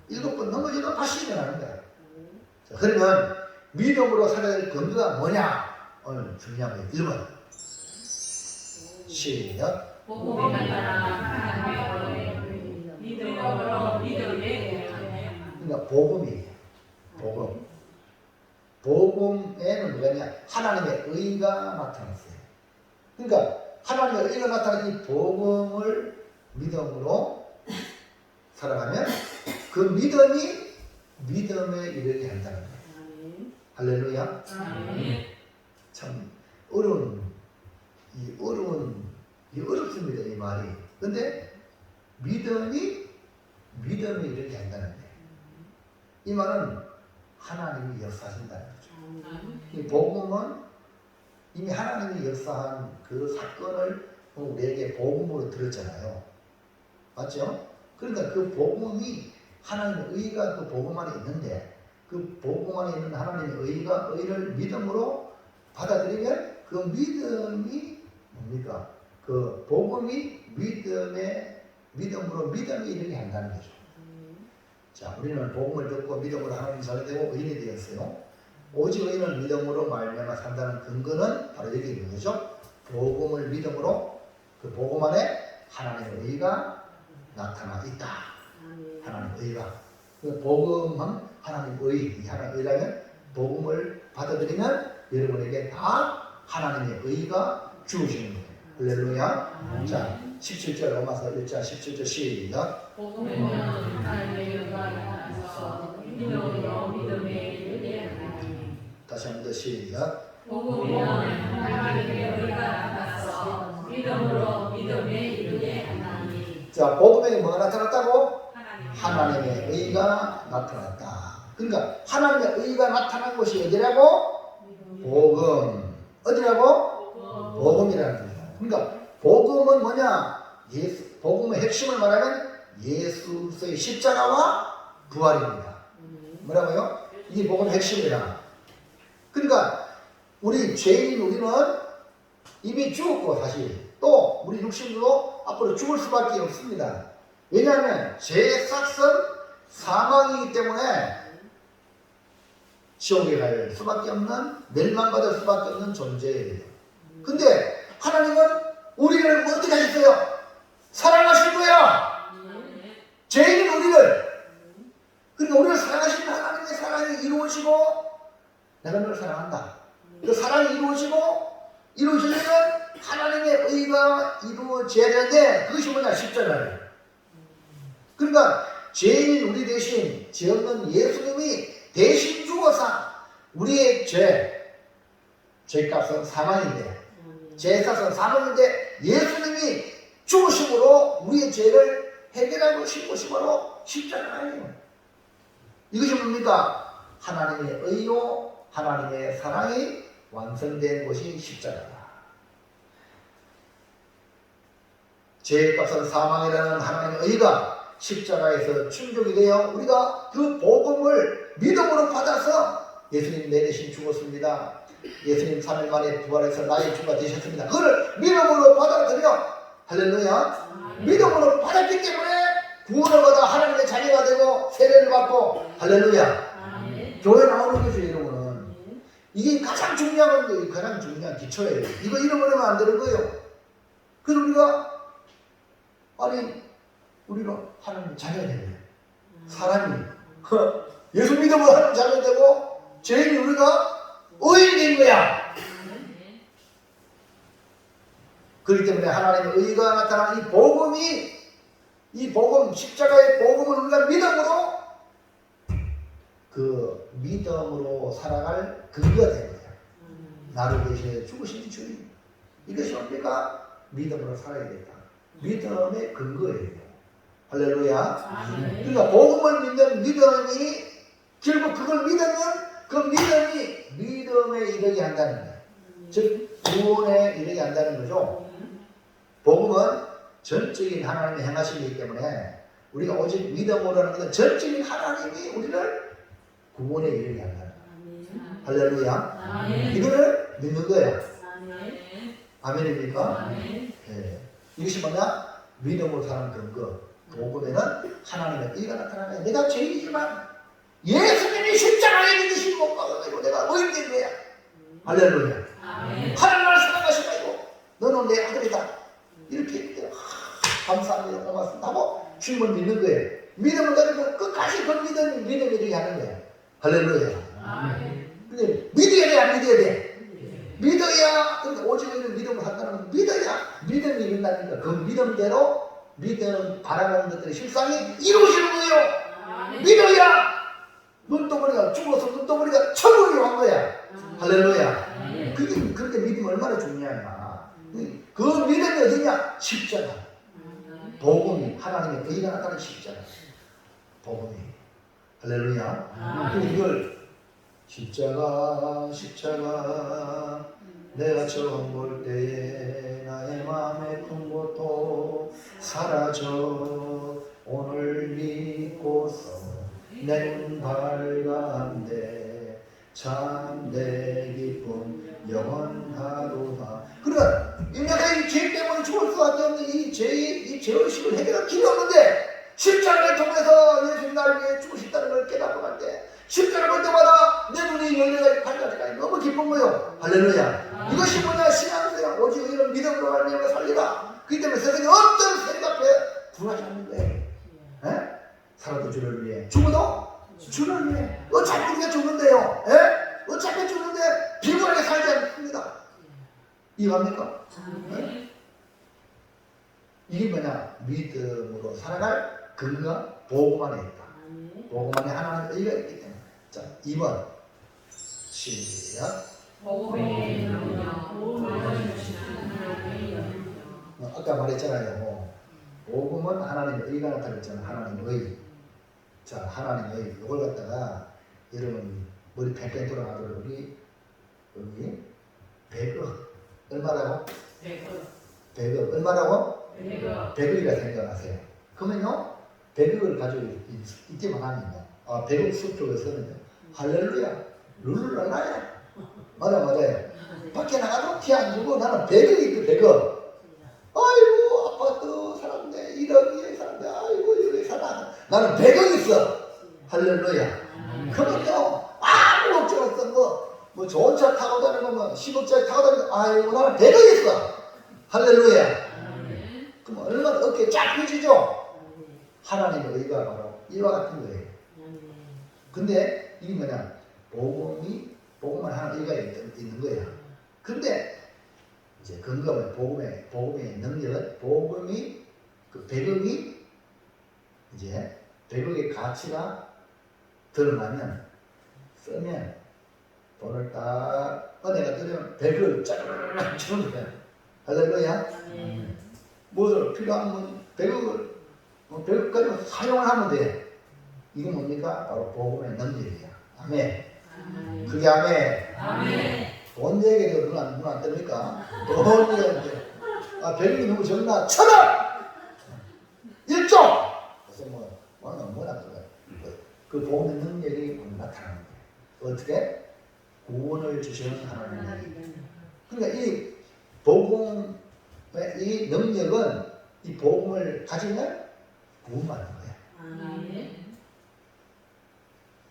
7번 넘어져도 다시 일어나는 거야. 자, 그러면 믿음으로 살아야 될 근거가 뭐냐? 오늘 중요한 거 1번. 시작. 복음에 따라 하나님의 믿음으로 믿음에 그러니까 복음이에요. 복음. 복음에는 뭐냐? 하나님의 의가 나타났어요. 그러니까 하나님의 의가 나타난 이 복음을 믿음으로 살아가면 그 믿음이 믿음에 이르게 한다는 거예요. 할렐루야. 참 어렵습니다 이 말이. 근데 믿음이 믿음에 이르게 한다는 거예요. 이 말은 하나님이 역사하신다는 거죠. 이 복음은 이미 하나님이 역사한 그 사건을 우리에게 복음으로 들었잖아요. 맞죠? 그러니까 그 복음이 하나님의 의가 그 복음 안에 있는데 그 복음 안에 있는 하나님의 의를 믿음으로 받아들이면 그 믿음이 뭡니까? 그 복음이 믿음으로 믿음이 이르게 한다는 거죠. 자, 우리는 복음을 듣고 믿음으로 하나님 살되고 의인이 되었어요. 오직 의인은 믿음으로 말미암아 산다는 근거는 바로 여기 있는 거죠. 복음을 믿음으로 그 복음 안에 하나님의 의가 나타나 있다. 하나님의 의가. 그 복음은 하나님의 의. 하나님의 의라면 복음을 받아들이면 여러분에게 다 하나님의 의가 주어지는 거예요. 할렐루야. 자, 17절 로마서 1장 17절 시작. 복음은 하나님의 의가 나타나서 믿음으로 믿음에 이르게 하나니. 다시 한 번 더 시작. 복음은 하나님의 의가 나타나서 믿음으로 믿음에 이르게 하나니. 자, 복음에 뭐가 나타났다고? 하나님. 하나님의 의가 나타났다. 그러니까 하나님의 의가 나타난 곳이 어디라고? 복음. 어디라고? 복음이라는 거죠. 그러니까 복음은 뭐냐? 복음의 핵심을 말하면 예수의 십자가와 부활입니다. 뭐라고요? 이게 복음의 핵심이다. 그러니까 우리 죄인 우리는 이미 죽었고 사실 또 우리 육신도 앞으로 죽을 수밖에 없습니다. 왜냐하면 죄의 삭은 사망이기 때문에 지옥에 갈 수밖에 없는, 멸망받을 수밖에 없는 존재예요. 근데 하나님은 우리를 어떻게 하셨어요? 사랑하실 거야. 죄인인 우리를. 그러니까 우리를 사랑하시는 하나님의 사랑이 이루어지고 내가 너를 사랑한다. 그 사랑이 이루어지려면 하나님의 의가 이루어져야 되는데 그것이 뭐냐? 십자가예요. 그러니까 죄인인 우리 대신 죄 없는 예수님이 대신 죽어서 우리의 죄값은 사망인데 죄값은 사망인데 예수님이 죽으심으로 우리의 죄를 해결하고 싶으심으로 십자가예요. 이것이 뭡니까? 하나님의 의요 하나님의 사랑이 완성된 것이 십자가다. 죄값은 사망이라는 하나님의 의가 십자가에서 충족이 되어 우리가 그 복음을 믿음으로 받아서 예수님 내 대신 죽었습니다. 예수님 3일 만에 부활해서 나의 주가 되셨습니다. 그걸 믿음으로 받아들여. 할렐루야. 믿음으로 받았기 때문에 구원을 받아 하나님의 자녀가 되고 세례를 받고 할렐루야. 교회 나오는 거죠. 여러분은 이게 가장 중요한 거예요. 가장 중요한 기초예요. 이거 잃어버리면 안 되는 거예요. 그래서 우리가 하나님 자녀가 되는 거예요. 사람이 예수 믿음으로 하나님 자녀가 되고 죄인이 우리가 의인이 된 거야. 그렇기 때문에 하나님의 의가 나타난 이 복음 십자가의 복음을 우리가 믿음으로 살아갈 근거가 되는 거야. 나를 대신해 죽으신 주님. 이것이 뭡니까? 믿음으로 살아야겠다. 믿음의 근거예요. 할렐루야. 그러니까 복음을 믿는 믿음이 결국 그걸 믿으면 그 믿음이 믿음에 이르게 한다는 거예요. 즉 구원에 이르게 한다는 거죠. 복음은 전적인 하나님의 행하심이기 때문에 우리가 오직 믿음으로 하는 것은 전적인 하나님이 우리를 구원에 이르게 한다는 거예요. 할렐루야. 이거를 믿는 거예요. 아멘입니까? 네. 이것이 뭐냐? 믿음으로 사는 근거. 복음에는 하나님의 의가 나타나는 거야. 내가 죄인이지만 예수님이 십자가에 믿으신 못 박아가지고 내가 의인 된 거야. 할렐루야. 하나님을 사랑하시고 너는 내 아들이다. 이렇게 감사합니다. 고맙습니다 하고 주님을 믿는 거예요. 믿음을 가지고 끝까지 그 믿음이 이르게 하는 거야. 할렐루야. 근데 믿어야 돼, 안 믿어야 돼? 믿어야. 근데 오직 믿음을 한다는 건 믿어야 믿음이 이룬다는 거야. 그 믿음대로 믿음 바라는 것들의 실상이 이루어지는 거예요. 믿어야 눈덩어리가 죽어서 눈덩어리가 천국으로 간 거야. 할렐루야. 그렇게 믿음이 얼마나 중요하냐. 그 믿음이 어디냐? 십자가. 복음이 하나님의 의가 나타나는 십자가. 복음이. 할렐루야. 근데 이걸 십자가 내가 처음 볼 때에 나의 마음의 큰 것도 사라져 오늘 믿고서 내 눈 밝았네 참내 기쁨 영원하도다. 그러니까 인간의 죄 때문에 죽을 수밖에 없는 이 죄의식을 해결할 길이 없는데 십자가를 통해서 예수님 나를 위해 죽으셨다는 걸 깨닫고 갈 때 십자가를 볼 때마다 내 눈이 열려가 밝아지가 너무 기쁜 거예요. 할렐루야. 이것이 뭐냐? 신앙이야. 오직 이런 믿음으로 말미암아 살리라. 그렇기 때문에 세상에 어떤 세력 앞에 불하지 않는 거예요. 살아도 주를 위해, 죽어도 주를 위해. 어차피 우리가 죽는데요. 어차피 죽는데 비굴하게 살지 않습니다. 이해합니까? 이게 뭐냐? 믿음으로 살아갈 근거가 복음 안에 있다. 복음 안에 하나님의 의가 있기 때문에. 자, 2번 시작. 복음의 능력, 복음을 주시는 하나님의 능력. 아까 말했잖아요. 복음은 하나님의 의가 나타났잖아요. 하나님의 의. 자, 하나님의 의. 이걸 갖다가 여러분 머리 팽팽 돌아가도록 여기 100억 얼마라고? 100억 얼마라고? 100억이라 생각하세요. 그러면요 100억을 가지고 있기만 하면요 100억 수표에서는요 할렐루야 룰루랄라야 맞아요. 밖에 나가도 티 안 주고 나는 100억이 있고 100억. 아이고 아파트 사람네 1억이 사람네 아이고 1억이 사람 나는 100억 있어. 할렐루야. 그러면요 아무 걱정 없어. 뭐 좋은 차 타고 다니는 거 10억짜리 타고 다니는 아이고 나는 100억 있어. 할렐루야. 그럼 얼마나 어깨 쫙 펴지죠? 하나님의 의가 바로 이와 같은 거예요. 근데 이게 뭐냐? 복음을 하는 의가 있는 거야. 근데 이제 근거는 복음의 능력은 복음이 그 100억이 이제 100억의 가치가 드러나면 쓰면 돈을 딱 은혜가 들으면 100억을 쫙 주는 거야. 할렐루야. 무엇을 필요한 100억을 100억까지 사용을 하면 돼. 이게 뭡니까? 바로 복음의 능력이야. 아멘. 그게 아멘. 돈 얘기해도 눈 안 뜨니까 돈 얘기하는데 100억이 너무 적나? 1000원! 1조! 그래서 뭐나 그 복음의 능력이 나타나는 거예요. 어떻게? 구원을 주시는 하나님. 그러니까 이 복음의 이 능력은 이 복음을 가지면 구원받는 거야.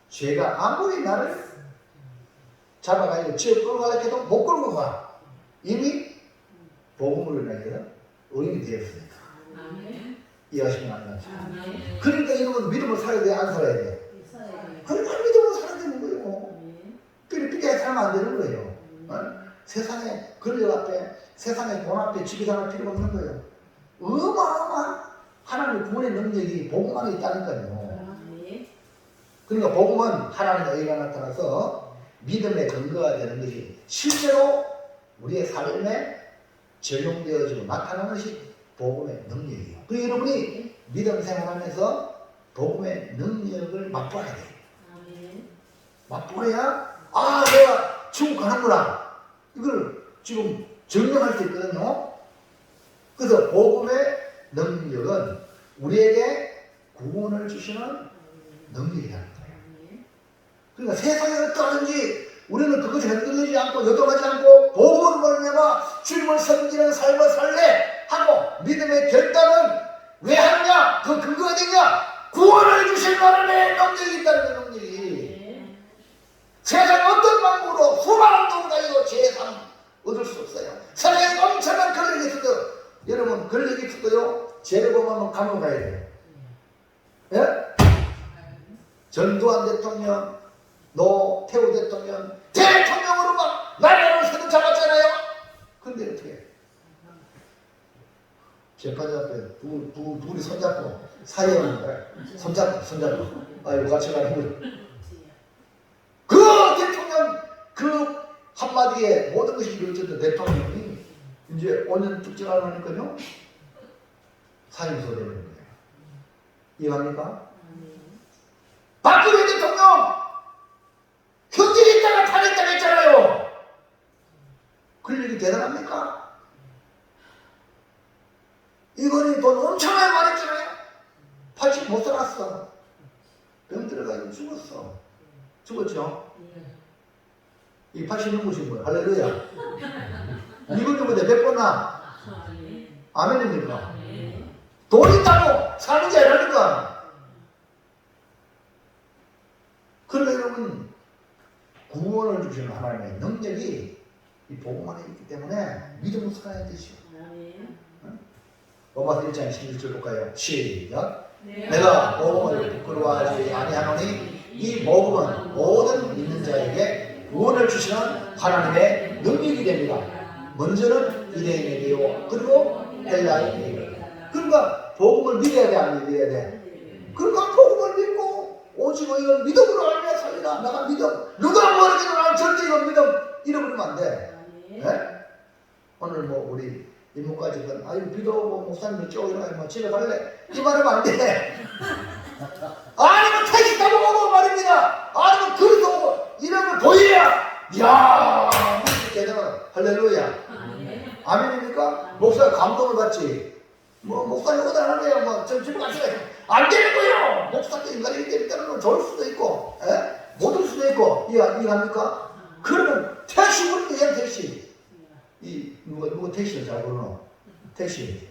죄가 아무리 나를 잡아가지고 지어 끌고 가려 해도 못 끌고 가. 이미 복음으로 인해서 의인이 되었으니까. 이해하시면 안 나죠? 그러니까 이놈은 믿음을 살아야 돼, 안 살아야 돼? 그러니까 믿음으로 살아야 되는 거예요. 삐리삐리하게 살면 안 되는 거예요. 세상에 권력 앞에, 세상에 돈 앞에 지기당할 필요가 없는 거예요. 어마어마한 하나님의 구원의 능력이 복음 안에 있다니까요. 그러니까 복음은 하나님의 의가 나타나서 믿음의 근거가 되는 것이 실제로 우리의 삶에 적용되어지고 나타나는 것이 복음의 능력이에요. 그리고 여러분이 믿음 생활하면서 복음의 능력을 맛보아야 돼요. 맛보아야 내가 지금 가는구나. 이걸 지금 증명할 수 있거든요. 그래서 복음의 능력은 우리에게 구원을 주시는 능력이라는 거예요. 그러니까 세상에 어떠하든지 우리는 그것에 흔들리지 않고 요동하지 않고 복음을 말미암아 주님을 섬기는 삶을 살래 하고 믿음의 결단은 왜 하느냐? 그 근거가 되냐? 구원을 주실 하나님의 능력이 있다는 그 능력이 세상에 어떤 방법으로 수많은 돈 가지고 재산 얻을 수 없어요. 세상에 엄청난 권력이 있어도 여러분 권력이 있어도요 죄를 범하면 감옥 가야 돼요. 예? 전두환 대통령, 노태우 대통령, 대통령으로 막 나라를 세금 잡았잖아요. 근데 어떻게? 재판장 앞에 둘이 손잡고 사회원 손잡고 아이고 같이 가는 거예요. 그 대통령 그 한마디에 모든 것이 이루어졌던 대통령이 이제 5년 특징 안 하니까요 사임소 되는 거예요. 이해합니까? 박근혜 대통령 현직에 있다가 탄핵당 했잖아요. 권력이 대단합니까? 이거는 돈 엄청나게 많이 했잖아요. 80 못 살았어. 병 들어가지고 죽었어. 죽었죠? 이 80 넘으신 거예요. 할렐루야. 이건 누구냐? 몇 번 나? 아멘입니까? 돈 있다고 사는 게 아니라니까. 그러니까 여러분, 구원을 주시는 하나님의 능력이 이 복음 안에 있기 때문에 믿음으로 살아야 되죠. 로마서 1장 16절 볼까요? 시작. 내가 복음을 부끄러워하지 아니하노니 이 복음은 모든 믿는 자에게 구원을 주시는 하나님의 능력이 됩니다. 먼저는 유대인에게요, 그리고 헬라인에게. 그러니까 복음을 믿어야 돼, 안 믿어야 돼? 그러니까 복음을 믿고 오직 이걸 믿음으로 알면 살리라. 내가 믿음, 누가 모르기도 난 절대 이건 믿음 잃어버리면 안 돼. 네? 오늘 뭐 우리 이모까지 아유 믿어보고 목사님이 쪼이라 집에 갈래? 이 말하면 안 돼. 아니면 택시 타고 오고 말입니다. 아니면 그릇 오고 이러면 보여야 이야 대단하다. 할렐루야. 아멘입니까? 목사가 감동을 받지. 뭐 목사님 오늘 안 해요. 뭐저 집에 가시래. 안 되는 거예요. 목사께 인간이 되기 때문에 좋을 수도 있고, 못 올 수도 있고. 이해합니까? 그러면 택시 부르면 얘는 택시. 누가 택시를 잘 부르노? 택시.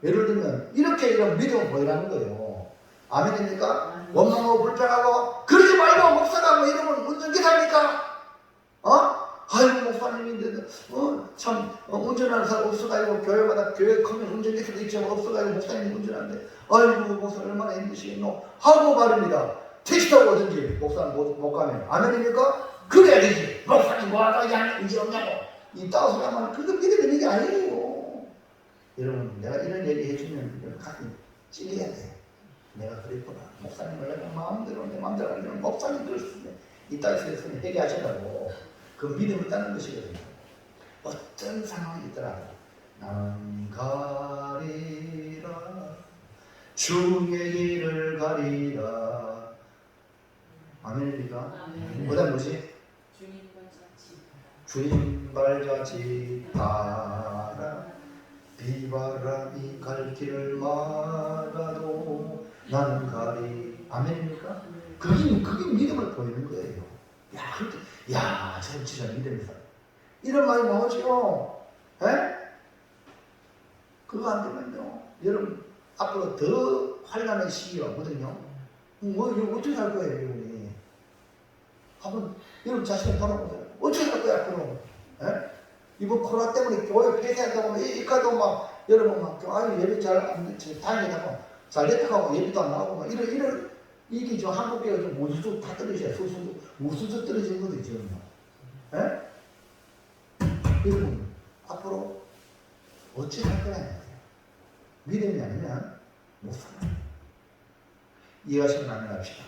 예를 들면, 이렇게 이런 믿음을 보이라는 거예요. 아멘입니까? 원망하고 불평하고, 그러지 말고 목사가 뭐 이러면 운전기사입니까? 아이고, 목사님인데, 운전하는 사람 없어가지고, 교회마다 교회 크면 운전기사도 있지만 없어가지고, 목사님 운전하는데, 아이고, 목사 얼마나 힘드시겠노? 하고 말입니다. 택시 타고 오든지, 목사는 못 가면. 아멘입니까? 그래야 되지. 목사님 뭐하다, 이제 없냐고. 이 따소리 하면 그거 믿음이 게 아니에요. 여러분, 내가 이런 얘기 해주면 가끔 찔려야 돼. 내가 그랬구나. 목사님을 내가 마음대로 내 마음대로 하려면 목사님 그랬으면 이따 있으면 회개하시라고. 그 믿음을 따는 것이거든요. 어떤 상황이 있더라. 나는 가리라 주의 길을 가리라. 아멘입니까? 그다음 뭐지? 주님 발자취 따라 비바람이 갈 길을 막아도 나는 가리. 아멘입니까? 그게 믿음을 보이는 거예요. 저 진짜 믿음이다. 이런 말이 나오죠. 그거 안 되면요, 여러분 앞으로 더 환난의 시기가 오거든요. 이거 어떻게 할 거예요, 여러분이? 한번 여러분 자신을 돌아보세요. 어떻게 할 거야, 앞으로? 이번 코로나 때문에 교회 폐쇄한다고 하면 이까도 막 여러분 막 예배 잘 안 됐지, 다행이다고 잘 됐다고 하고 예배도 안 나오고 막 이런 이게 저 한국교회가 좀 우수수 다 떨어져요. 우수수 떨어지는 거죠, 지금. 여러분 앞으로 어찌 할 거냐? 믿음이 아니면 못 살아요. 이해하시면 안 합시다.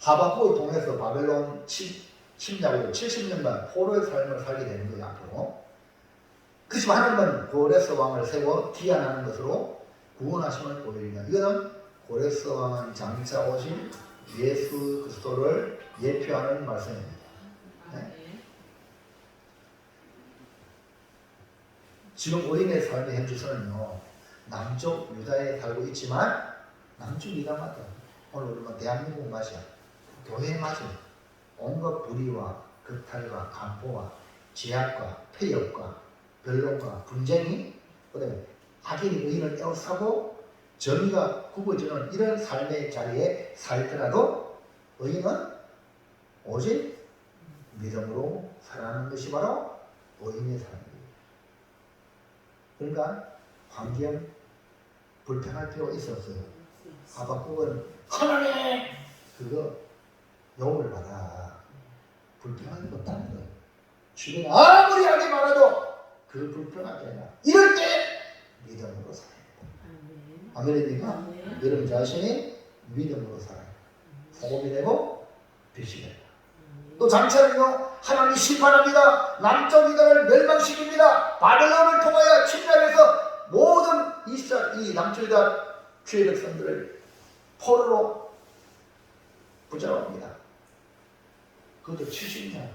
하박국을 통해서 바벨론 침략으로 70년간 포로의 삶을 살게 되는 거예요, 앞으로. 그렇지만 하나님은 고레스 왕을 세워 기한하는 것으로 구원하심을 보여줍니다. 이거는 고레스 왕은 장차 오신 예수 그리스도를 예표하는 말씀입니다. 지금 우리의 삶의 현주소는요, 남쪽 유다에 살고 있지만 남쪽 유다마다 오늘 우리가 대한민국 맞이야. 교회 맞이 온갖 불의와 극탈과 간포와 제약과 폐역과 변론과 분쟁이, 그다음에 악인이 의인을 에워싸고 정의가 굽어지는 이런 삶의 자리에 살더라도 의인은 오직 믿음으로 살아가는 것이 바로 의인의 삶입니다. 그러니까 환경 불평할 필요가 있었어요. 하박국은 하나님 그거 욕을 받아. 불평하는 거 없다는 거예요. 주변에 아무리 하게 말해도 그 불평하게 해라. 이럴 때 믿음으로 살아야 돼. 아멘입니까? 여러분 자신이 믿음으로 살아요. 소금이 되고 빛이 된다. 또 장차는요, 하나님이 심판합니다. 남쪽 유다를 멸망시킵니다. 바벨론을 통하여 침략해서 모든 이 남쪽 유다 주의 백성들을 포로로 붙잡아옵니다. 그것도 70년.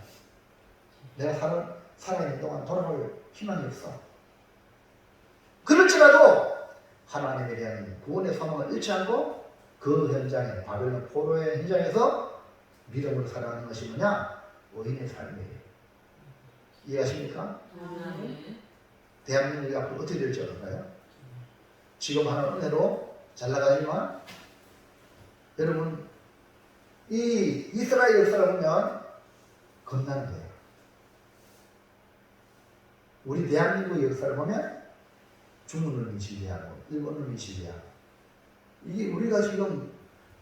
내가 살아있는 동안 돌아올 희망이 없어. 그럴지라도 하나님에 대한 구원의 소망을 잃지 않고 그 현장에, 바벨론 포로의 현장에서 믿음으로 살아가는 것이 뭐냐? 의인의 삶이에요. 이해하십니까? 대한민국이 앞으로 어떻게 될지 알까요? 지금 하는 은혜로 잘 나가지만 여러분 이 이스라엘 역사를 보면 겁나는 거예요. 우리 대한민국 역사를 보면 중국을 지배하고 일본을 지배하고 이게 우리가 지금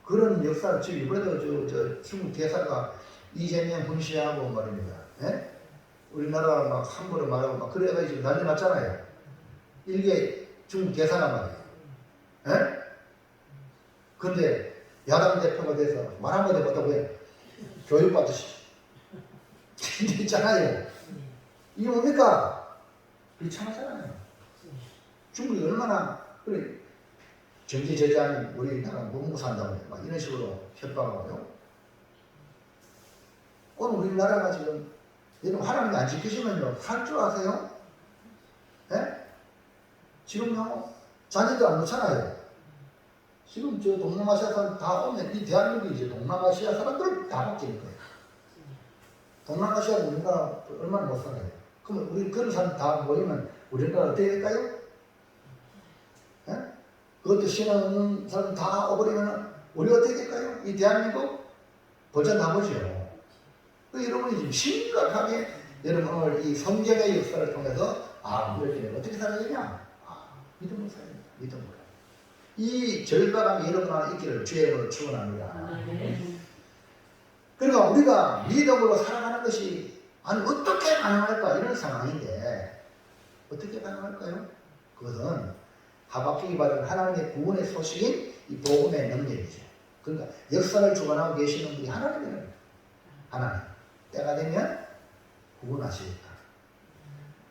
그런 역사를 지금 이번에도 저 중국 대사가 이재명 훈시하고 말입니다. 예? 우리나라 막 함부로 말하고 막 그래가지고 난리 났잖아요. 이게 중국 대사가 말이에요. 예? 근데 야당 대표가 돼서 말 한마디 못하고 교육받듯이 있잖아요. 이게 뭡니까? 비참하잖아요. 중국이 얼마나 그래 정치 제재하는 우리나라 못 산다고 막 이런 식으로 협박하고요. 오늘 우리나라가 지금 여러분 하나님이 안 지키시면요 살 줄 아세요? 예? 지금요 자녀들 안 놓잖아요. 지금 저 동남아시아 사람 다 오면 이 대한민국이 이제 동남아시아 사람들 다 바뀌는 거예요. 동남아시아 우리나라 얼마나 못 살아요. 그러면 우리 그런 사람 다 모이면 우리나라 어떻게 될까요? 예? 그것도 신앙 없는 사람 다 오버리면 우리가 어떻게 될까요? 이 대한민국 버전 나보죠. 여러분이 지금 심각하게 여러분 오늘 이 성경의 역사를 통해서 이렇게 어떻게 살아야 되냐? 믿음으로 살아야 된다. 믿음으로. 이 절박함이 여러분 안에 있기를 주의 이름으로 축원합니다. 그러니까 우리가 믿음으로 살아가는 것이 어떻게 가능할까 이런 상황인데 어떻게 가능할까요? 그것은 하박국이 받은 하나님의 구원의 소식인 이 복음의 능력이죠. 그러니까 역사를 주관하고 계시는 분이 하나님이에요. 하나님. 때가 되면 구원하시겠다.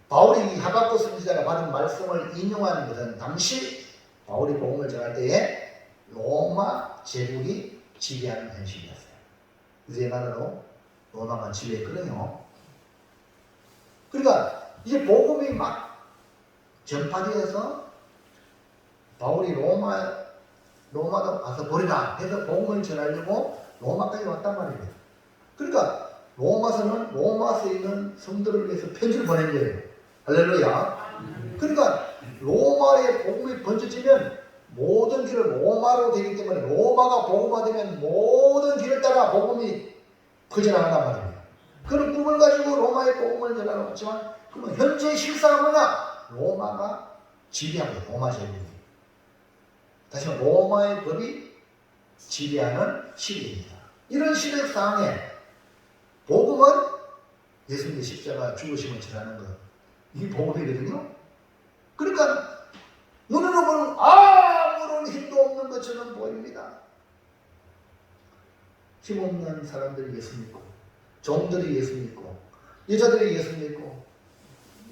바울이 이 하박국 선지자가 받은 말씀을 인용하는 것은 당시 바울이 복음을 전할 때에 로마 제국이 지배하는 현실이었어요. 이제 나라로 로마가 지배했거든요. 그러니까 이제 복음이 막 전파되어서 바울이 로마도 가서 버리라 해서 복음을 전하려고 로마까지 왔단 말이에요. 그러니까 로마서에 있는 성도를 위해서 편지를 보낸 거예요. 할렐루야. 그러니까 로마의 복음이 번져지면 모든 길은 로마로 되기 때문에 로마가 복음화되면 모든 길을 따라 복음이 퍼져나간단 말이에요. 그런 꿈을 가지고 로마의 복음을 전하러 왔지만 그러면 현재 실상은 뭐냐? 로마가 지배하고 로마 제국이. 다시 말해 로마의 법이 지배하는 시대입니다. 이런 시대 상황에 복음은 예수님의 십자가 죽으심을 전하는 것. 이게 복음이거든요. 그러니까 눈으로 보면 아무런 힘도 없는 것처럼 보입니다. 힘없는 사람들이 예수 믿고 종들이 예수 믿고 여자들이 예수 믿고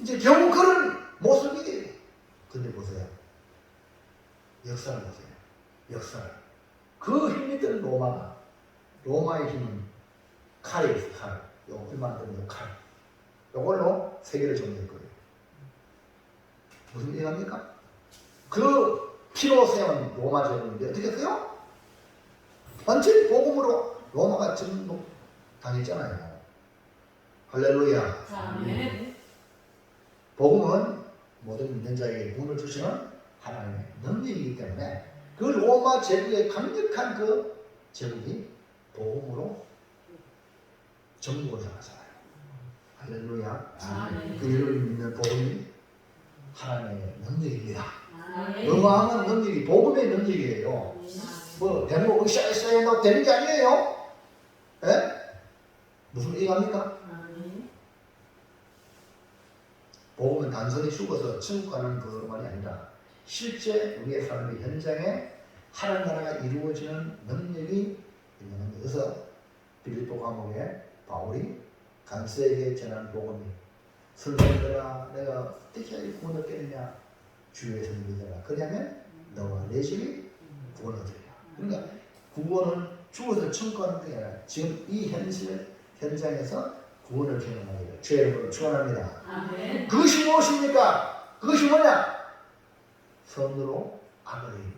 이제 결국 그런 모습이에요. 근데 보세요. 역사를 보세요. 역사를. 그 힘이 든 로마의 힘은 칼이 있어, 칼. 요 얼마 되는 칼. 요걸로 세계를 정리할 거예요. 무슨 얘기합니까? 그 피로 세운 로마 제국인데 어떻게 했어요? 완전히 복음으로 로마가 전복 당했잖아요. 할렐루야. 아멘. 복음은 모든 믿는 자에게 구원을 주시는 하나님의 능력이기 때문에 그 로마 제국의 강력한 그 제국이 복음으로 정복을 당하잖아요. 할렐루야. 아멘. 그 여러분이 믿는 복음이 하나님의 능력입니다. 아멘. 어마어마한 능력이 복음의 능력이에요. 뭐 대목 으쌰으쌰 되는 게 아니에요. 예? 무슨 얘기합니까? 아멘. 복음은 단순히 죽어서 천국 가는 그만이 아니라 실제 우리의 삶의 현장에 하나님 나라가 이루어지는 능력이 있는 것에서 빌립보 감옥에 바울이 간수에게 전한 복음이 선생들아 내가 어떻게 구원을 얻겠느냐 주의 선비들아 그러냐면 너와 내 집이 구원을 얻으리라. 그러니까 구원은 죽어서 천국 가는 게 아니라 지금 이 현장에서 구원을 경험하기를 주의 이름으로 축원합니다. 아멘. 그것이 무엇입니까? 그것이 뭐냐? 선으로 아버지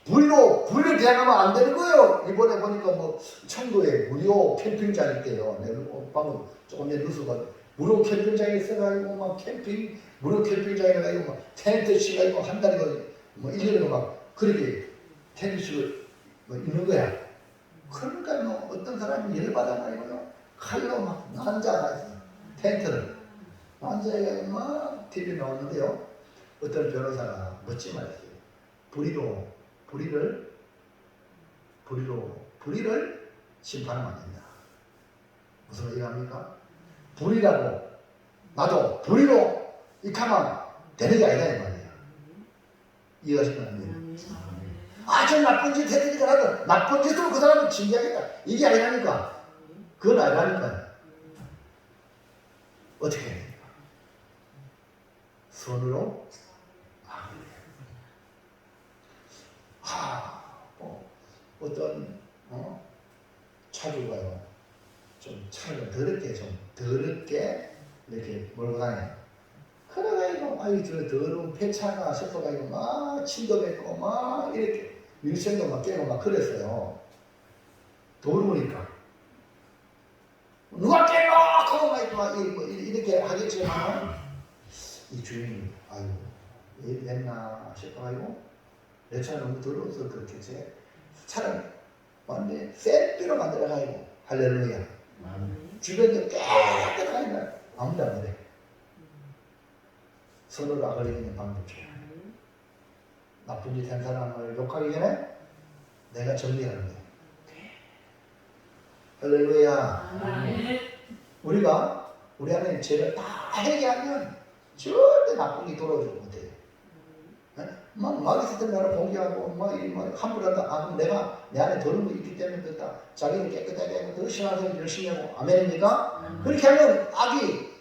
불로 대항하면 안 되는 거예요. 이번에 보니까 뭐 청도에 무료 캠핑장 있대요. 내가 방금 조금 전에 뉴스가 무료 캠핑장에 있어가지고 막 캠핑 무료 캠핑장에 가지고 막 텐트 치가지고 한 달에 뭐 1년에 막 그렇게 텐트 치고 뭐 있는 거야. 그러니까 뭐 어떤 사람이 열받아가지고요 칼로 막 앉아가 있어. 텐트를 앉아가지고 막 TV 나오는데요. 어떤 변호사가 멋진 말을 했어요. 불의를 심판하면 안 된다. 무슨 얘기가 합니까? 불의라고 나도 불의로 익하면 되는 게 아니다 이 말이에요. 이해하시면 안 돼요. 저 나쁜 짓 했으니까 나도 나쁜 짓으로 그 사람을 징계하겠다. 이게 아니라니까. 그건 아니라니까. 어떻게 해야 됩니까? 손으로 어떤 차주가요 좀 차를 더럽게 이렇게 몰고 다녀요. 그래가지고 저 더러운 폐차가 싶어가지고 막 침도 뱉고 막 이렇게 일생도 막 깨고 막 그랬어요. 더러우니까 누가 깨놓고 막 이렇게 하겠지만 이 주인이 왜 됐나 싶어가지고 내 차는 너무 더러워서 그렇게 제 차를 완전히 셀피로 만들어가지고 할렐루야. 주변도 깨끗하니까 아무도 안 그래. 서로를 악을리는 방법이죠. 나쁜 짓 한 사람을 욕하기 전에 내가 정리하는 거예요. 할렐루야. 우리가 우리 안에 죄를 다 해결하면 절대 나쁜 게 돌아오지 못해요. 막 있을 때 나를 공개하고 막 함부로 한다. 그럼 내가 내 안에 더러운 거 있기 때문에 그렇다. 자기는 깨끗하게 하고 더 신앙생활 열심히 하고 아멘입니까? 그렇게 하면 악이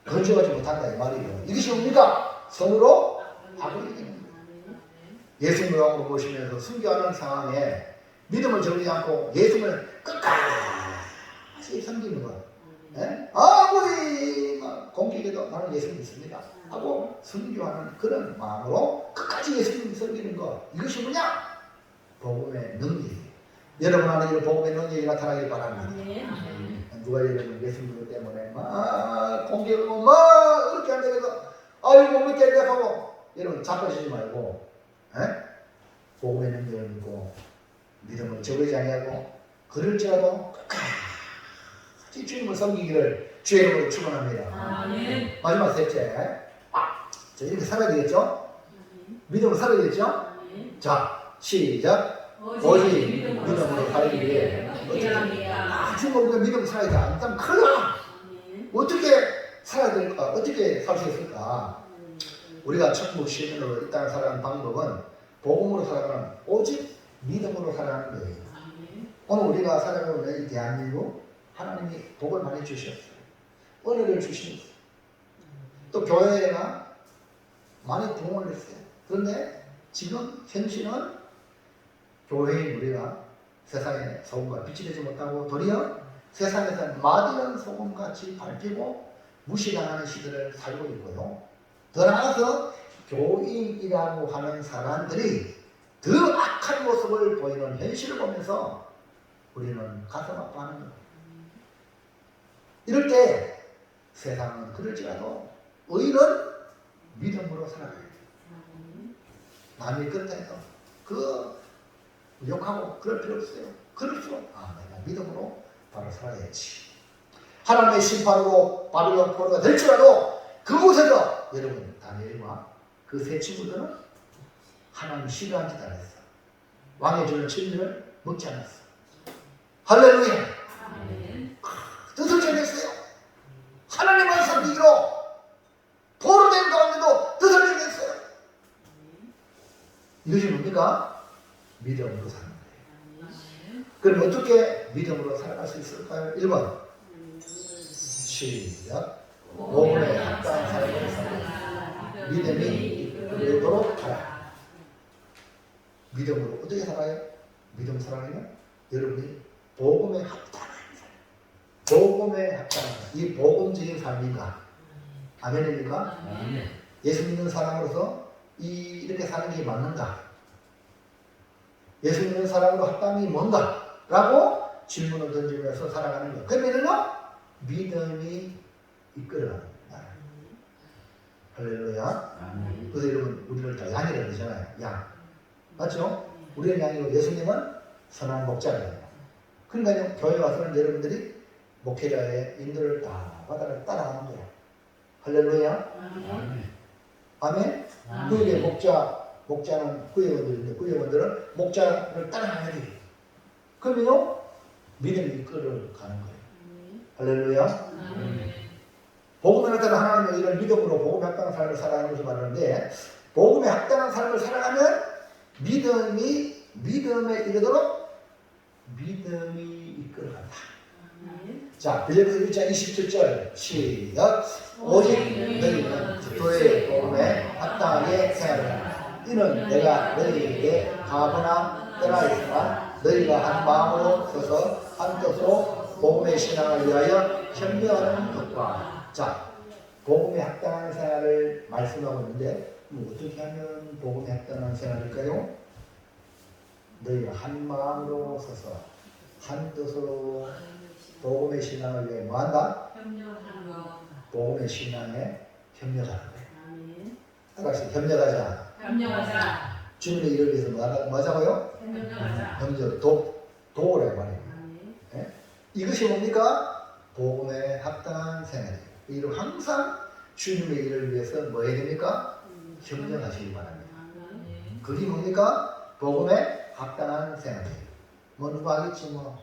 건져가지 못한다 이 말이에요. 이것이 뭡니까? 선으로 악을 이기는 거예요. 예수 모양으로 보시면서 순교하는 상황에 믿음을 저버리지 않고 예수를 끝까지 섬기는 거예요. 아무리 막 공격해도 나는 예수 믿습니다 하고 순교하는 그런 마음으로 끝까지 예수님 섬기는 것, 이것이 뭐냐? 복음의 능력이에요. 여러분 안에 이 복음의 능력이 나타나길 바랍니다. 누가 여러분 예수님 때문에 막 공격하고 막 이렇게 한다고 해서 못 믿겠네 하고 여러분 자빠지지 말고 복음의 능력을 믿고 믿음을 저버리지 아니하고 그럴지라도 끝까지 주님을 섬기기를 주의 이름으로 축원합니다. 마지막 셋째, 자, 이렇게 살아야 되겠죠? 믿음으로 살아야 되겠죠? 자, 시작. 오직 믿음으로 살기 위해 주님을 우리가 믿음으로 살아야 돼. 일단 큰일 나. 어떻게 살아야 될까? 어떻게 살 수 있을까? 우리가 천국 시민으로 이 땅을 살아가는 방법은 복음으로 살아가는, 오직 믿음으로 살아가는 거예요. 오늘 우리가 살아가고 있는 이 대한민국, 하나님이 복을 많이 주셨어요. 은혜를 주셨어요. 또 교회가 많이 부흥을 했어요. 그런데 지금 현실은 교회인 우리가 세상에 소금과 빛이 되지 못하고 도리어 세상에서 마디는 소금같이 밟히고 무시당하는 시대를 살고 있고요. 더 나아가서 교인이라고 하는 사람들이 더 악한 모습을 보이는 현실을 보면서 우리는 가슴 아파하는 거예요. 이럴 때 세상은 그럴지라도 의인은 믿음으로 살아가야 돼요. 남이 그렇다 해서 그 욕하고 그럴 필요 없어요. 그럴수록 내가 믿음으로 바로 살아야지. 하나님의 심판으로 바빌론 포로가 될지라도 그곳에서 여러분 다니엘과 그 세 친구들은 하나님 싫어한 짓 안 했어. 왕의 주는 침례를 먹지 않았어. 할렐루야. 뜻을 정했어요. 하나님을 섬기기로 포로된 가운데도 뜻을 정했어요. 이것이 뭡니까? 믿음으로 사는 거예요. 그럼 어떻게 믿음으로 살아갈 수 있을까요? 1번 시작. 복음에 합당한 삶을 살아 믿음이 이끌도록 하라. 믿음으로 어떻게 살아요? 믿음 살아가면 여러분이 복음에 합당한 삶, 복음에 합당한 삶, 이 복음적인 삶인가? 아멘입니까? 예수 믿는 사람으로서 이렇게 사는 게 맞는가? 예수 믿는 사람으로 합당이 뭔가? 라고 질문을 던지면서 살아가는 것. 그러면요, 믿음이 이끌어가는 나라. 할렐루야. 그래서 여러분 우리를 다 양이라고 그러잖아요. 양. 맞죠? 우리는 양이고 예수님은 선한 목자예요. 그러니까 교회 와서는 여러분들이 목회자의 인도를 다 따라가는 거예요. 할렐루야. 아멘. 그에게 목자는 구역원들인데 구역원들은 목자를 따라가야 돼요. 그러면요 믿음이 이끌어가는 거예요. 할렐루야. 복음에 따라 하나님의 이런 믿음으로 복음에 합당한 삶을 살아가는 것을 말하는데 복음에 합당한 삶을 살아가면 믿음에 이르도록 믿음이 이끌어간다. 자, 빌립보서 1장 27절 시작. 오직 너희는 그리스도의 복음에 합당하게 생활하라. 이는 내가 너희에게 가거나 떠나 있으나 너희가 한 마음으로 서서 한 뜻으로 복음의 신앙을 위하여 협력하는 것과. 자, 복음에 합당한 생활을 말씀하고 있는데 어떻게 하면 복음에 합당한 생활일까요? 너희가 한 마음으로 서서 한 뜻으로 복음의 신앙을 위해 뭐한다? 협력하는 것. 복음의 신앙에 협력하는 거예요. 따라서 협력하자. 협력하자. 주님의 일을 위해서 뭐하자고요? 협력하자. 협력, 도우라고 말해요. 네? 이것이 뭡니까? 복음에 합당한 생활이에요. 이를 항상 주님의 일을 위해서 뭐 해야 됩니까? 협력하시기 바랍니다. 그게 뭡니까? 복음에 합당한 생활이에요. 뭐 누가 하겠지 뭐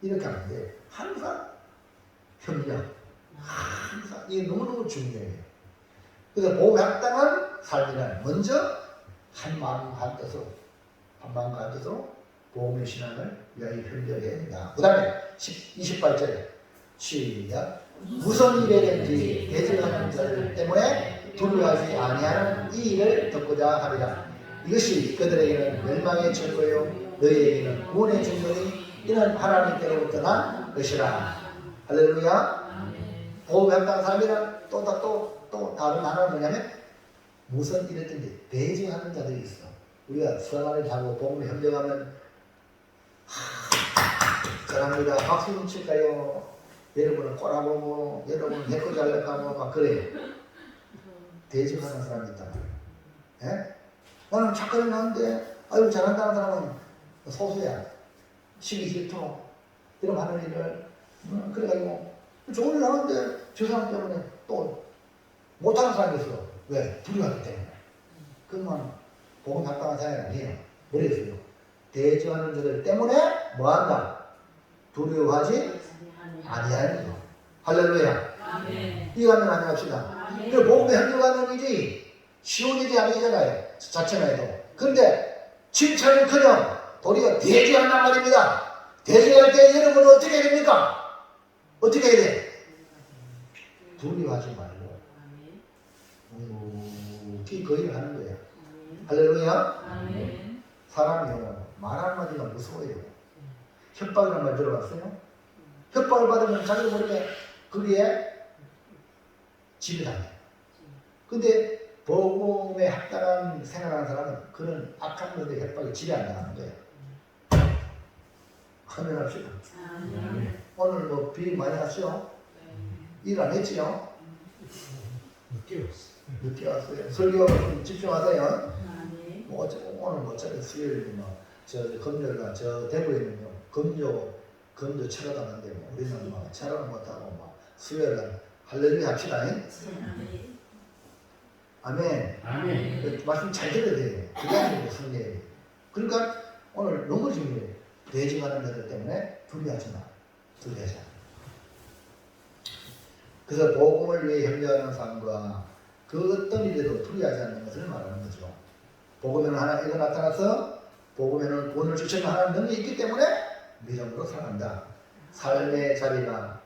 이렇게 하는데 항상 협력, 항상 이게 너무너무 중요해요. 그래서 복음에 합당한 삶이란 먼저 한 마음 한 뜻으로 복음의 신앙을 위하여 협력해야 된다. 그 다음에 28절에 시작. 무슨 일에든지 대적하는 자들 때문에 두려워하지 아니하는 이 일을 듣고자 하리라. 이것이 그들에게는 멸망의 증거요 너희에게는 구원의 증거니 이는 하나님께로부터 난 것이라. 할렐루야. 복음에 합당한 삶이란 또 다른 하나는 뭐냐면 무슨 일이든지 대적하는 자들이 있어. 우리가 선한을 하고 복음에 협력하면 사랑합니다. 박수 좀 칠까요? 여러분은 꼬라보고 여러분은 해코지 하려고 하고 막 그래요. 대적하는 사람이 있단 말이에요. 예? 나는 착한 일 하는데 아유 잘한다는 사람은 소수야. 시기 질투 이런 하는 일을 그래가지고 좋은 일 하는데 저 사람 때문에 또 못하는 사람이 있어. 왜? 두려워하기 때문에. 그러면 복음 합당한 사람이 아니에요. 뭐랬어요? 대적하는 자들 때문에 뭐한다? 두려워하지 아니하는 거. 할렐루야. 이해가면 안 합시다. 그 복음에 협력하는 일이 쉬운 일이 아니잖아요. 자체만 해도. 그런데 칭찬은커녕 도리어 대적한단 말입니다. 대적할 때 여러분은 어떻게 해야 됩니까? 어떻게 해야 돼? 두려워하지 말고 그 일을 하는 거예요. 할렐루야. 사람이요 말 한마디가 무서워요. 협박이라는 말 들어봤어요? 협박을 받으면 자기 모르게 거기에 지배당해요. 근데 복음에 합당한 생활하는 사람은 그런 악한 것에 협박에 지배 안 당하는 거예요. 하면합시다. 오늘 뭐 비리 많이 왔죠? 일 안 했지요? 늦게 왔어요. 설교 좀 집중하세요. 뭐 오늘 어차피 수요일 저 금요일날 저 대구에 있는 금요 체험하는데 우리는 뭐 체험을 못하고 뭐 수요일날 할렐루야 합시다. 아멘. 말씀 잘 들어야 돼요. 그게 아니고 성경이에요. 그러니까 오늘 너무 중요해요. 대적하는 자들 때문에 두려워하지 마. 두려워하지 마. 그래서 복음을 위해 협력하는 삶과 그 어떤 일에도 두려워하지 않는 것을 말하는 거죠. 복음에는 하나님이 나타나서 복음에는 구원을 주시는 하나님 능력이 있기 때문에 믿음으로 살아간다. 삶의 자리가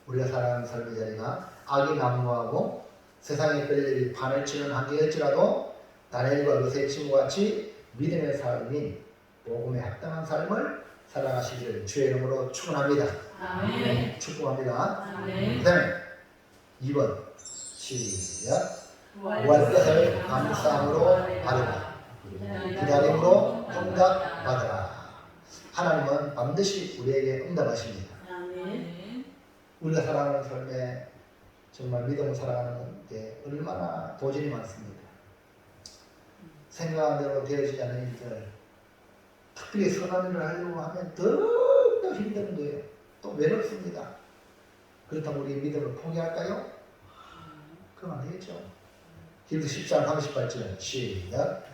우리가 살아가는 삶의 자리가 악이 난무하고 세상의 별일이 판을 치는 환경일지라도 다니엘과 그 세 친구와 같이 믿음의 삶이 복음에 합당한 삶을 살아가시기를 주의 이름으로 축원합니다. 축복합니다. 그 다음에 2번 시작. 구할 감사함으로 받으라. 기다림으로 응답받으라. 하나님은 반드시 우리에게 응답하십니다. 우리가 살아가는 삶에 정말 믿음을 살아가는 게 얼마나 도전이 많습니다. 생각한 대로 되어지지 않는 일들, 특별히 선한 일을 하려고 하면 더욱더 힘든 거예요. 또 외롭습니다. 그렇다고 우리 믿음을 포기할까요? 그럼 안 되겠죠. 히브리서 10장 38절 시작.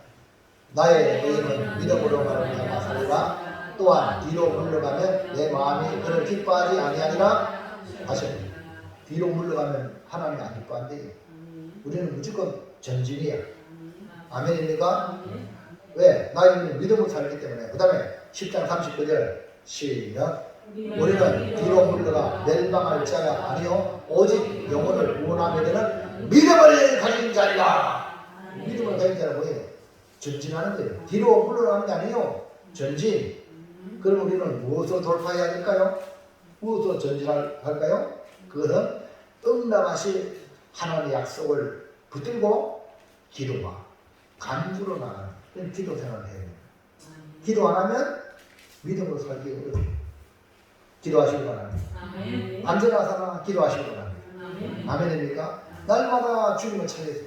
나의 의인은 믿음으로 말미암아 살리라. 또한 뒤로 물러가면 내 마음이 그를 기뻐하지 아니하리라 하셨습니다. 뒤로 물러가면 하나님이 안 기뻐한대요. 우리는 무조건 전진이야. 아멘입니까? 왜? 나의 의인은 믿음으로 살기 때문에. 그 다음에 10장 39절 시작. 우리는 뒤로 물러가 멸망할 자가 아니요 오직 영혼을 구원하며 되는 믿음을 가진 자리라. 믿음을 가진 자는 뭐예요? 전진하는 거예요. 뒤로 물러가는 게 아니에요. 전진. 그럼 우리는 무엇으로 돌파해야 될까요? 무엇으로 전진할까요? 그것은 응답하실 하나님의 약속을 붙들고 기도와 간구로 나가는 그런 기도 생활을 해야 돼요. 기도 안 하면 믿음으로 살기 어려워요. 기도하시기 바랍니다. 안전한 사람 기도하시기 바랍니다. 아멘입니까? 날마다 주님을 찾으세요.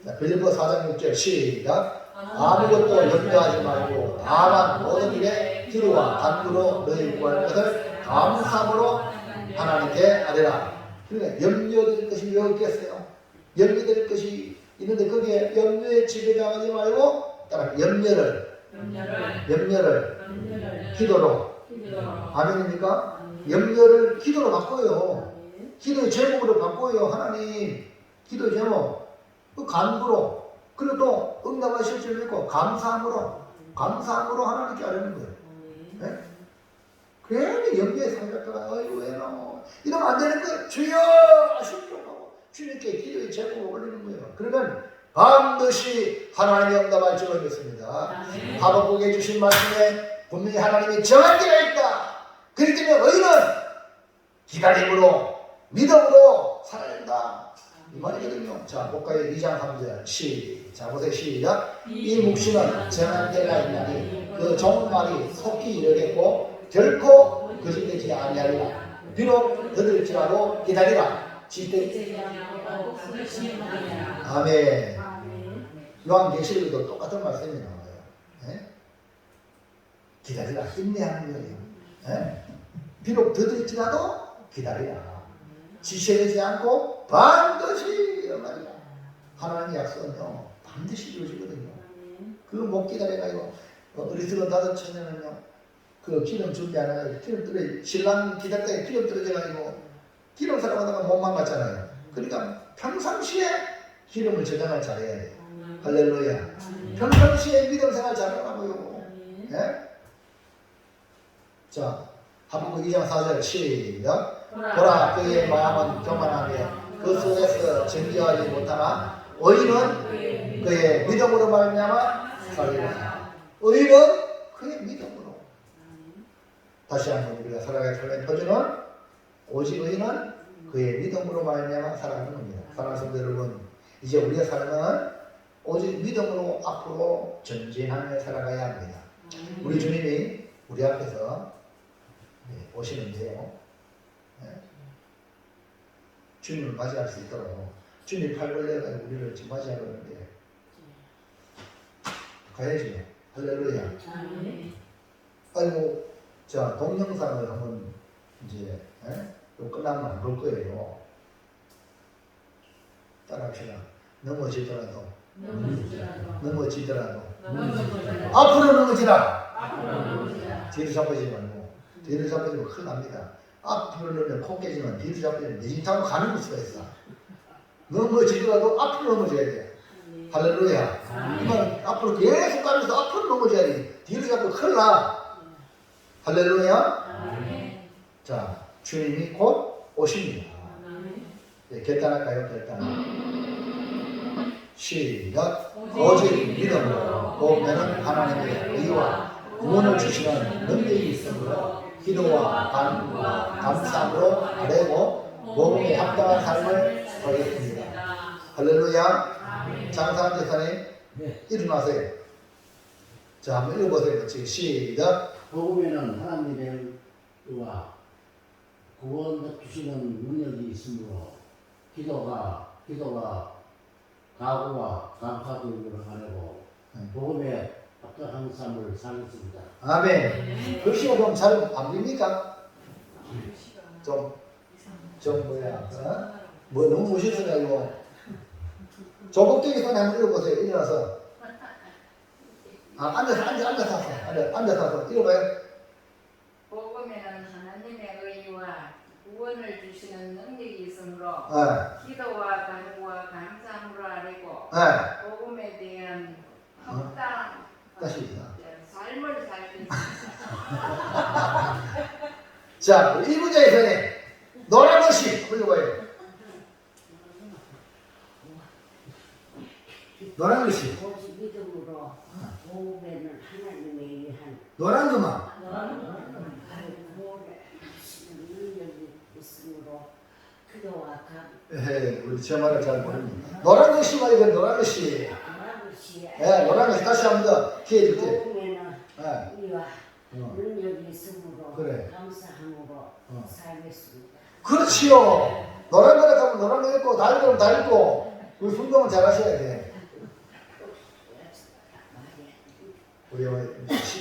자, 빌립보 4장 6절 시작. 아무것도 염려하지 말고 다만 모든 일에 기도와 간구로 너희 구할 것을 감사함으로 하나님께 아뢰라. 그러니까 염려될 것이 왜 없겠어요? 염려될 것이 있는데 거기에 염려에 지배당하지 말고 따라 염려를 기도로. 아멘입니까? 염려를 기도로 바꿔요. 기도의 제목으로 바꿔요. 하나님 기도의 제목 그 간구로. 그리고 또 응답하실 줄 믿고 감사함으로 하나님께 아뢰는 거예요. 네? 괜히 염려에 사로잡다가 어이구 왜노 이러면 안 되는 거예요. 주여 하시도록 하고 주님께 기도의 제목을 올리는 거예요. 그러면 반드시 하나님이 응답할 줄을 믿습니다. 하박국에 주신 말씀에 분명히 하나님이 정한 데가 있다. 그렇기 때문에 의인은 기다림으로 믿음으로 살아야 된다. 이 말이거든요. 자, 볼까요? 2장 3절 시작 보세요. 시작. 이 묵시는 정한 데가 있나니 그 종말이 속히 이르겠고 결코 거짓되지 아니하리라. 비록 더딜지라도 기다리라. 아멘. 요한계시록에도 똑같은 말씀이 나와요. 네? 기다리라. 인내하는 거예요. 네? 비록 더딜지라도 기다리라. 지체되지 않고 반드시 말이야. 하나님의 약속은요 반드시 이루어지거든요. 그거 못 기다려가지고 어리석은 다섯 처녀는요 그 기름 준비 안 해가지고 기름 떨어 신랑 기다릴 때 기름 떨어져가지고 기름 사랑하다가 못 망갔잖아요. 그러니까 평상시에 기름을 저장을 잘해야 돼요. 할렐루야. 평상시에 믿음 생활 잘하라고요. 네? 자, 하박국 2장 4절 시작. 보라 그의 마음은 교만하며 그 속에서 정죄하지 못하나 의인은 그의 믿음으로 말미암아 살리라. 의인은 그의 믿음으로. 다시 한번 우리가 살아갈 삶의 표준은 오직 의인은 그의 믿음으로 말미암아 살아가는 겁니다. 사랑하는 성도 여러분, 이제 우리의 삶은 오직 믿음으로 앞으로 전진하며 살아가야 합니다. 우리 주님이 우리 앞에서 오시는데요. 주님을 맞이할 수 있도록 주님 팔 벌려가지고 우리를 지금 맞이하고 있는데 가야죠. 할렐루야. 아이고, 자, 동영상을 한번 이제 끝나면 안 볼 거예요. 따라합시다. 넘어지더라도 앞으로 넘어지라. 뒤로 잡아지지 말고. 뒤로 잡아지면 큰일 납니다. 앞으로 넣으면 코 깨지면 뒤로 잡아지면 내집 타고 가는 수가 있어. 넘어지더라도 앞으로 넘어져야 돼. 할렐루야. 이만 앞으로 계속 가면서 앞으로 넘어져야 돼. 뒤로 잡고 큰일 나. 할렐루야. 자, 주님이 곧 오십니다. 네, 결단할까요? 결단. 시작. 오직 믿음으로 보면은 하나님의 의와 구원을 주시는 능력이 있으므로 기도와 간구와 감사함으로 아뢰고 복음에 합당한 삶을 살겠습니다. 할렐루야. 장사한 제사님 일어나세요. 자, 한번 읽어보세요. 같이 시작. 복음에는 하나님의 의와 구원 주시는 능력이 있으므로 기도가 가구와 감사드림으로 하내고 복음의 어떠한 삶을 살겠습니다. 아멘. 글씨가 좀 잘 안 보입니까? 좀 뭐야? 어? 뭐 너무 멋있어가지고 조국적인 손에 한번 읽어보세요. 일어나서. 앉아서 읽어봐요. 복음에는 하나님의 의와 구원을 주시는 능력이 있으므로 네. 기도와 간구와 감사함으로 아뢰고 네. 복음에 대한 합당한 다시. 삶을 살겠습니다. 자, 1부자에서는 노란 글씨 읽어봐요. 노란 글씨. 오직 믿음으로 복음에는 하나님에 의한 노란 그만. 구원을 주시는 능력이 있으므로 기도와 우리 제 말을 잘 모릅니다. 노란 글씨 말이에요. 노란 글씨. 감사함을 예, 노란 글씨 다시 한 번 더 기회 줄게. 복음에는 예. 의와 능력이 있으므로 그래. 감사함으로 살겠습니다. 그렇지요. 노란 거를 가면 노란 거 읽고 다 읽으면 다 읽고 우리 순종은 잘 하셔야 돼. 우리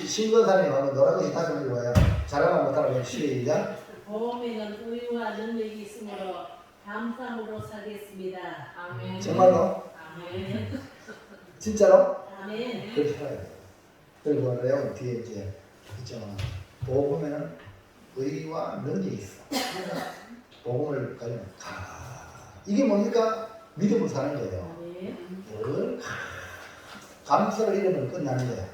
신건사님 한번 노란 글씨 다시 한번 읽어봐요. 잘하면 못하면 시작. 복음에는 의와 능력이 있으므로 감사함으로 살겠습니다. 아멘. 정말로? 아멘. 진짜로? 아멘. 그렇게 살아야 돼요. 그리고 내용 뒤에 이제 있잖아. 복음에는 의와 능력이 있어. 복음을 가지고 이게 뭡니까? 믿음으로 사는 거예요. 아멘. 늘 감사를 잃으면 끝나는 거야.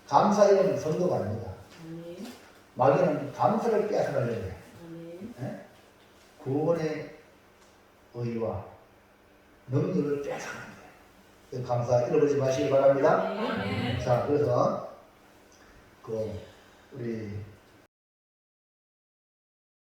감사 잃으면 성도가 아닙니다. 아멘. 마귀는 감사를 빼앗아가려고 해. 아멘. 예? 구원의 의와 능력을 빼앗아가는 거예요. 감사 잃어버리지 마시기 바랍니다. 아멘. 자, 그래서 우리